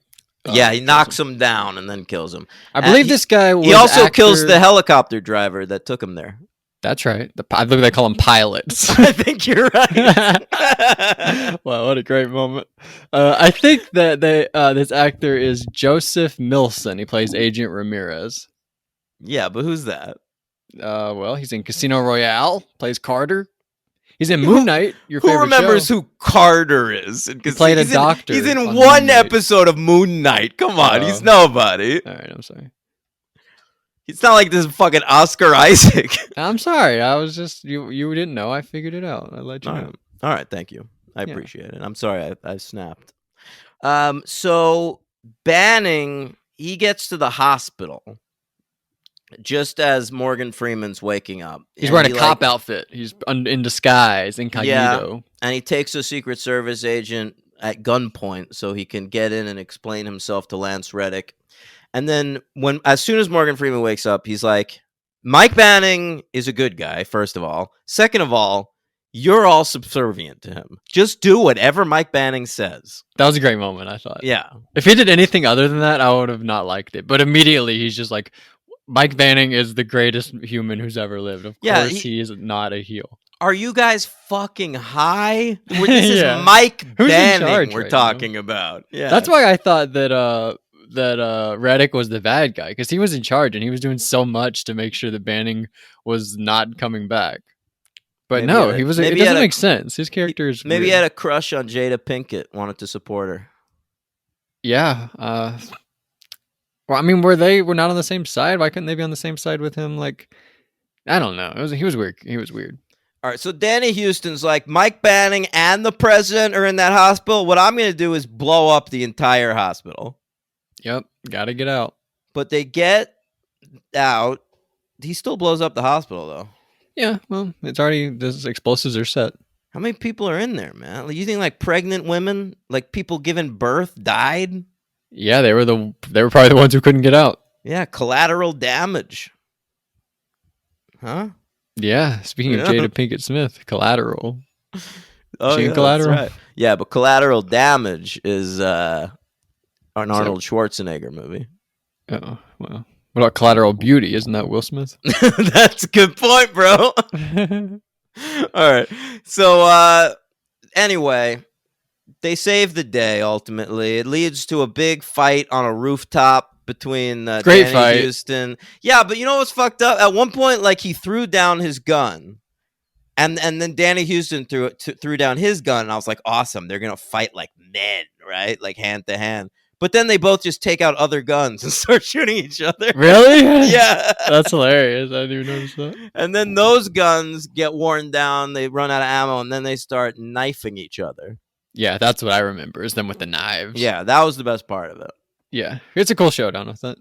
Yeah, he kills knocks him. him down and then kills him. I believe he- this guy. Was He also kills actor- the helicopter driver that took him there. That's right. I believe they call them pilots. I think you're right. Wow, what a great moment! I think that this actor is Joseph Milson. He plays Agent Ramirez. Yeah, but who's that? Well, he's in Casino Royale. Plays Carter. He's in Moon Knight. Your Who favorite remembers show. who Carter is? He played a doctor He's in on one Moon Knight. episode of Moon Knight. Come on, he's Oh. nobody. All right, I'm sorry. It's not like this fucking Oscar Isaac. I'm sorry. I was just you didn't know. I figured it out. I let you All know. right. All right, thank you. I Yeah. appreciate it. I'm sorry I snapped. So Banning, he gets to the hospital just as Morgan Freeman's waking up. He's And wearing he, a cop outfit. He's in disguise, incognito. and he takes a Secret Service agent at gunpoint so he can get in and explain himself to Lance Reddick. And then as soon as Morgan Freeman wakes up, he's like, Mike Banning is a good guy, first of all. Second of all, you're all subservient to him. Just do whatever Mike Banning says. That was a great moment, I thought. Yeah. If he did anything other than that, I would have not liked it. But immediately he's just like, Mike Banning is the greatest human who's ever lived. Of course, he is not a heel. Are you guys fucking high? This is Yeah. Mike Who's in Banning charge we're right talking about. Yeah. That's why I thought that Reddick was the bad guy, because he was in charge and he was doing so much to make sure that Banning was not coming back. But Maybe no, he it had doesn't make sense. His character is maybe weird. he had a crush on Jada Pinkett, wanted to support her. Yeah. Well, I mean, we're not on the same side? Why couldn't they be on the same side with him? Like, I don't know. He was weird. He was weird. All right, so Danny Houston's like, Mike Banning and the president are in that hospital. What I'm going to do is blow up the entire hospital. Yep. Got to get out. But they get out. He still blows up the hospital, though. Yeah. Well, it's already, those explosives are set. How many people are in there, man? Like, you think like pregnant women, like people giving birth, died? Yeah, they were probably the ones who couldn't get out. Yeah, collateral damage. Huh? Yeah, speaking of Jada Pinkett Smith, Collateral. Oh, She in Collateral? Yeah, but Collateral Damage is an Arnold Schwarzenegger movie. Oh, well. What about Collateral Beauty? Isn't that Will Smith? That's a good point, bro. All right. So anyway, they save the day ultimately. It leads to a big fight on a rooftop between Great Danny fight. Houston. Yeah, but you know what's fucked up? At one point, like, he threw down his gun. And then Danny Houston threw down his gun, and I was like, awesome. They're gonna fight like men, right? Like hand to hand. But then they both just take out other guns and start shooting each other. Really? Yeah. That's hilarious. I didn't even notice that. And then those guns get worn down, they run out of ammo, and then they start knifing each other. Yeah, that's what I remember, is them with the knives. Yeah, that was the best part of it. Yeah. It's a cool showdown with that.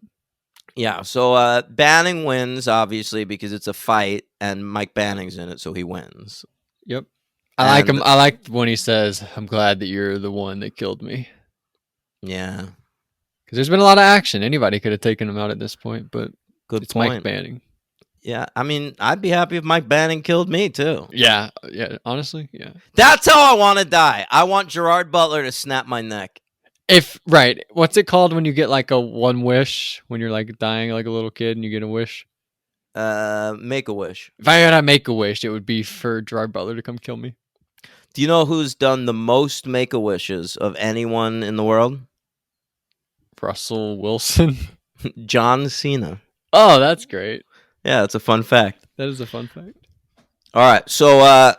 Yeah, so Banning wins, obviously, because it's a fight, and Mike Banning's in it, so he wins. Yep. I like him. I like when he says, I'm glad that you're the one that killed me. Yeah. Because there's been a lot of action. Anybody could have taken him out at this point, but Good it's point. Mike Banning. Yeah, I mean, I'd be happy if Mike Banning killed me, too. Yeah. Honestly, yeah. That's how I want to die. I want Gerard Butler to snap my neck. What's it called when you get like a one wish, when you're like dying like a little kid and you get a wish? Make a wish. If I had to make a wish, it would be for Gerard Butler to come kill me. Do you know who's done the most make a wishes of anyone in the world? Russell Wilson. John Cena. Oh, that's great. Yeah, it's a fun fact. That is a fun fact. All right, so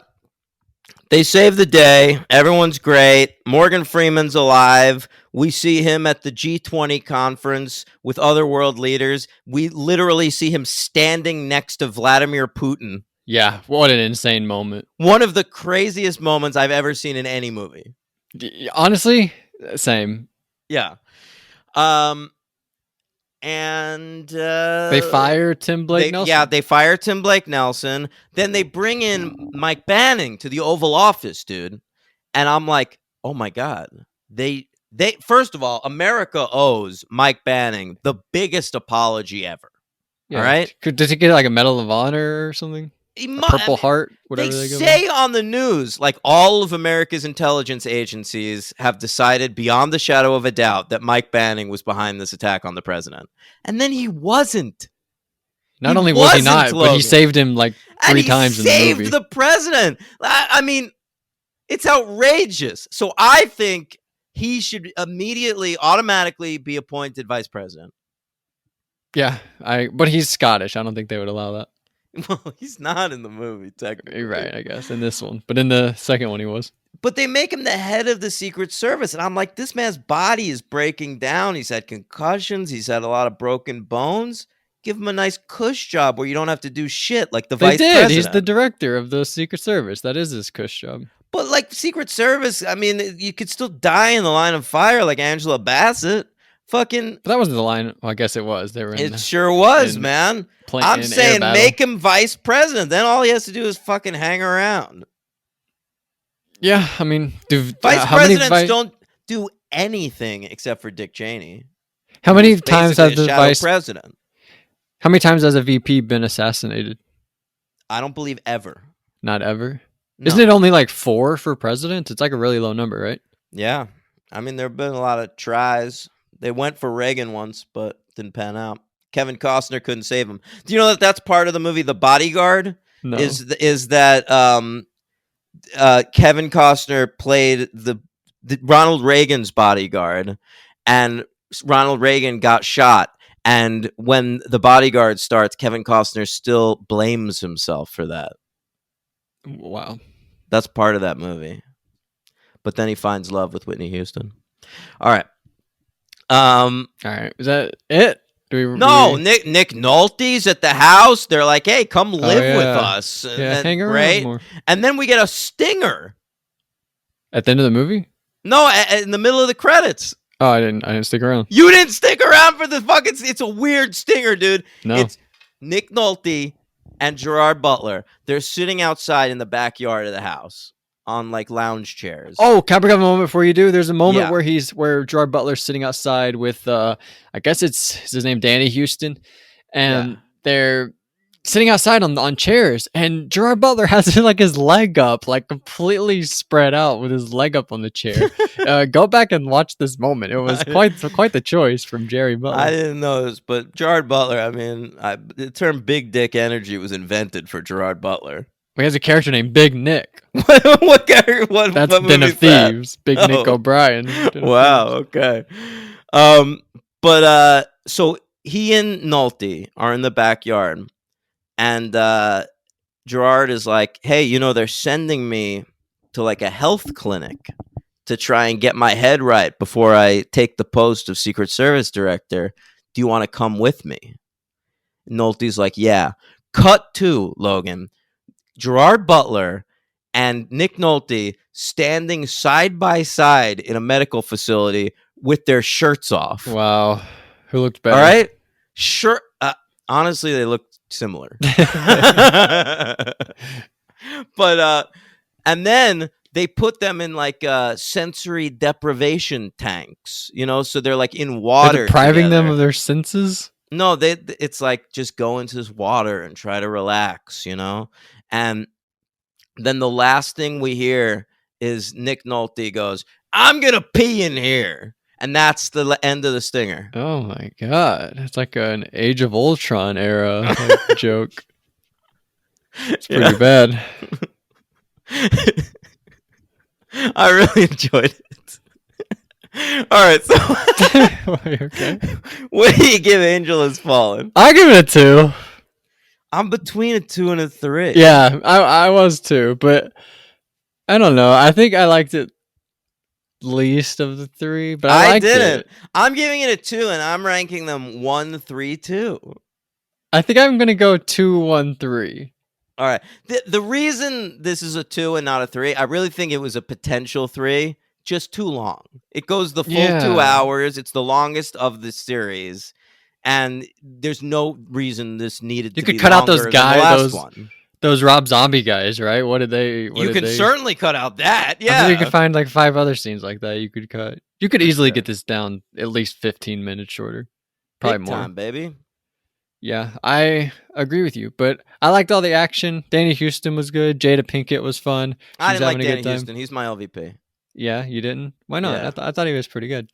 they save the day. Everyone's great. Morgan Freeman's alive. We see him at the G20 conference with other world leaders. We literally see him standing next to Vladimir Putin. Yeah, what an insane moment. One of the craziest moments I've ever seen in any movie. Honestly, same. Yeah. And they fire Tim Blake Nelson. Yeah, they fire Tim Blake Nelson. Then they bring in Mike Banning to the Oval Office, dude. And I'm like, oh my God. They first of all, America owes Mike Banning the biggest apology ever. Yeah. All right? Does he get like a Medal of Honor or something? Purple Heart, whatever they give say him? On the news, like, all of America's intelligence agencies have decided beyond the shadow of a doubt that Mike Banning was behind this attack on the president. And then he wasn't. Not only was he not, but he saved him like 3 times in the movie. Saved the president. I mean, it's outrageous. So I think he should immediately, automatically be appointed vice president. Yeah, but he's Scottish. I don't think they would allow that. Well, he's not in the movie, technically. You're right, I guess, in this one. But in the second one, he was. But they make him the head of the Secret Service. And I'm like, this man's body is breaking down. He's had concussions. He's had a lot of broken bones. Give him a nice cush job where you don't have to do shit like the vice president. He's the director of the Secret Service. That is his cush job. But like Secret Service, I mean, you could still die in the line of fire like Angela Bassett. Fucking, But that wasn't the line. Well, I guess it was. They were in it sure was, in man. in I'm air saying battle. make him vice president. Then all he has to do is fucking hang around. Yeah, I mean, Vice how many presidents don't do anything except for Dick Cheney. how many who's times has basically a the shadow vice? president? How many times has a VP been assassinated? I don't believe ever. Not ever. No. Isn't it only like 4 for president? It's like a really low number, right? Yeah. I mean, there have been a lot of tries. They went for Reagan once, but didn't pan out. Kevin Costner couldn't save him. Do you know that that's part of the movie The Bodyguard? No. Is that Kevin Costner played the Ronald Reagan's bodyguard, and Ronald Reagan got shot. And when The Bodyguard starts, Kevin Costner still blames himself for that. Wow. That's part of that movie. But then he finds love with Whitney Houston. All right. All right. Is that it? No, Nick Nolte's at the house. They're like, "Hey, come live with us." Yeah, hang around right? more. And then we get a stinger. At the end of the movie? No, in the middle of the credits. Oh, I didn't stick around. You didn't stick around for the fucking. It's a weird stinger, dude. No. It's Nick Nolte and Gerard Butler. They're sitting outside in the backyard of the house on like lounge chairs. Oh, can I bring up a moment before you do? There's a moment Yeah. where Gerard Butler's sitting outside with I guess it's his name, Danny Houston, and Yeah. they're sitting outside on chairs, and Gerard Butler has like his leg up, like completely spread out with his leg up on the chair. Go back and watch this moment. It was quite the choice from Jerry Butler. I didn't know this, but Gerard Butler. I mean, the term "big dick energy" was invented for Gerard Butler. He has a character named Big Nick. What character? What? That's what Den movie of is that? Thieves. Big Nick Oh. O'Brien. Den of Wow. Thieves. Okay. So he and Nolte are in the backyard, and Gerard is like, "Hey, they're sending me to like a health clinic to try and get my head right before I take the post of Secret Service director. Do you want to come with me?" Nolte's like, "Yeah." Cut to Logan, Gerard Butler and Nick Nolte standing side by side in a medical facility with their shirts off. Wow. Who looked better? All right. Sure. Honestly, they look similar. But and then they put them in like sensory deprivation tanks, so they're like in water. They're depriving them together. of their senses? No, it's like just go into this water and try to relax, And then the last thing we hear is Nick Nolte goes, "I'm going to pee in here." And that's the end of the stinger. Oh my god. It's like an Age of Ultron era joke. It's pretty bad. I really enjoyed it. All right, so Okay. what do you give Angel Has Fallen? I give it a 2. I'm between a 2 and a 3. Yeah, I was too, but I don't know. I think I liked it least of the 3, but I liked didn't. it. I'm giving it a 2, and I'm ranking them 1, 3, 2. I think I'm gonna go 2, 1, 3. All right. The reason this is a 2 and not a 3, I really think it was a potential 3. Just too long. It goes the full 2 hours. It's the longest of the series, and there's no reason this needed. You to could be cut out those longer than the guys, last one. those Rob Zombie guys, right? What did they? You can certainly cut out that. I Yeah, think you could find like 5 other scenes like that you could cut. You could easily get this down at least 15 minutes shorter, probably Big more. time, baby. Yeah, I agree with you, but I liked all the action. Danny Houston was good. Jada Pinkett was fun. I She's didn't like having a Danny good time. Houston. He's my LVP. Yeah, you didn't? Why not? Yeah. I thought he was pretty good.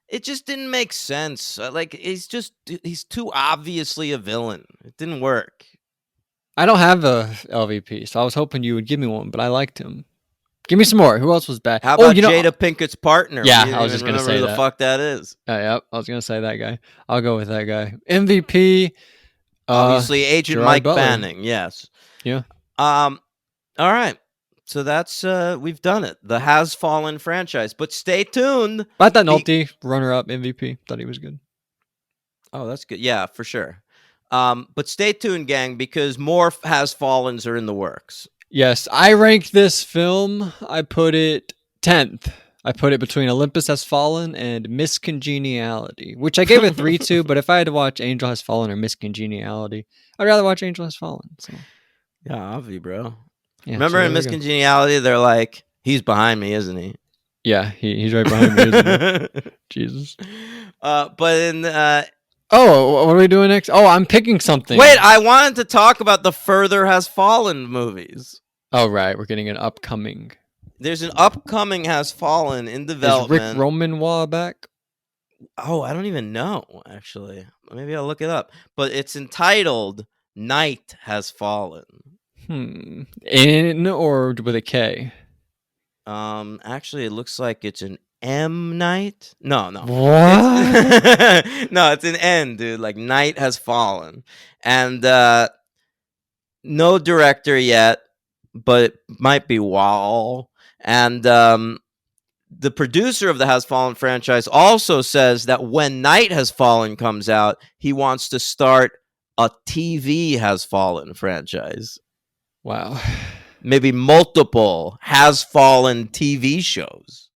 It just didn't make sense. Like he's too obviously a villain. It didn't work. I don't have a LVP, so I was hoping you would give me one, but I liked him. Give me some more. Who else was bad? How about Jada Pinkett's partner? Yeah, We I was didn't just even gonna say remember who that. the fuck that is. Yep, I was gonna say that guy. I'll go with that guy. MVP. Obviously, Agent Gerard Mike Butler. Banning. Yes. Yeah. All right. So that's we've done it. The Has Fallen franchise. But stay tuned. I thought Nolte, runner-up MVP. Thought he was good. Oh, that's good. Yeah, for sure. But stay tuned, gang, because more Has Fallens are in the works. Yes, I ranked this film. I put it 10th I put it between Olympus Has Fallen and Miss Congeniality, which I gave a 3 to, but if I had to watch Angel Has Fallen or Miss Congeniality, I'd rather watch Angel Has Fallen. So Yeah, obvi, bro. yeah, Remember so in there we go. Miscongeniality, they're like, he's behind me, isn't he? Yeah, he's right behind me, isn't he? Jesus. But in Oh, what are we doing next? Oh, I'm picking something. wait, I wanted to talk about the Further Has Fallen movies. Oh, right. We're getting an upcoming. There's an upcoming Has Fallen in Is Rick development. Romanois back? Oh, I don't even know, actually. Maybe I'll look it up. But it's entitled Night Has Fallen. In or with a K? Actually, it looks like it's an M night. No. What? No, it's an N, dude. Like Night Has Fallen. And no director yet, but it might be Wall. And the producer of the Has Fallen franchise also says that when Night Has Fallen comes out, he wants to start a TV Has Fallen franchise. Wow. Maybe multiple Has Fallen TV shows.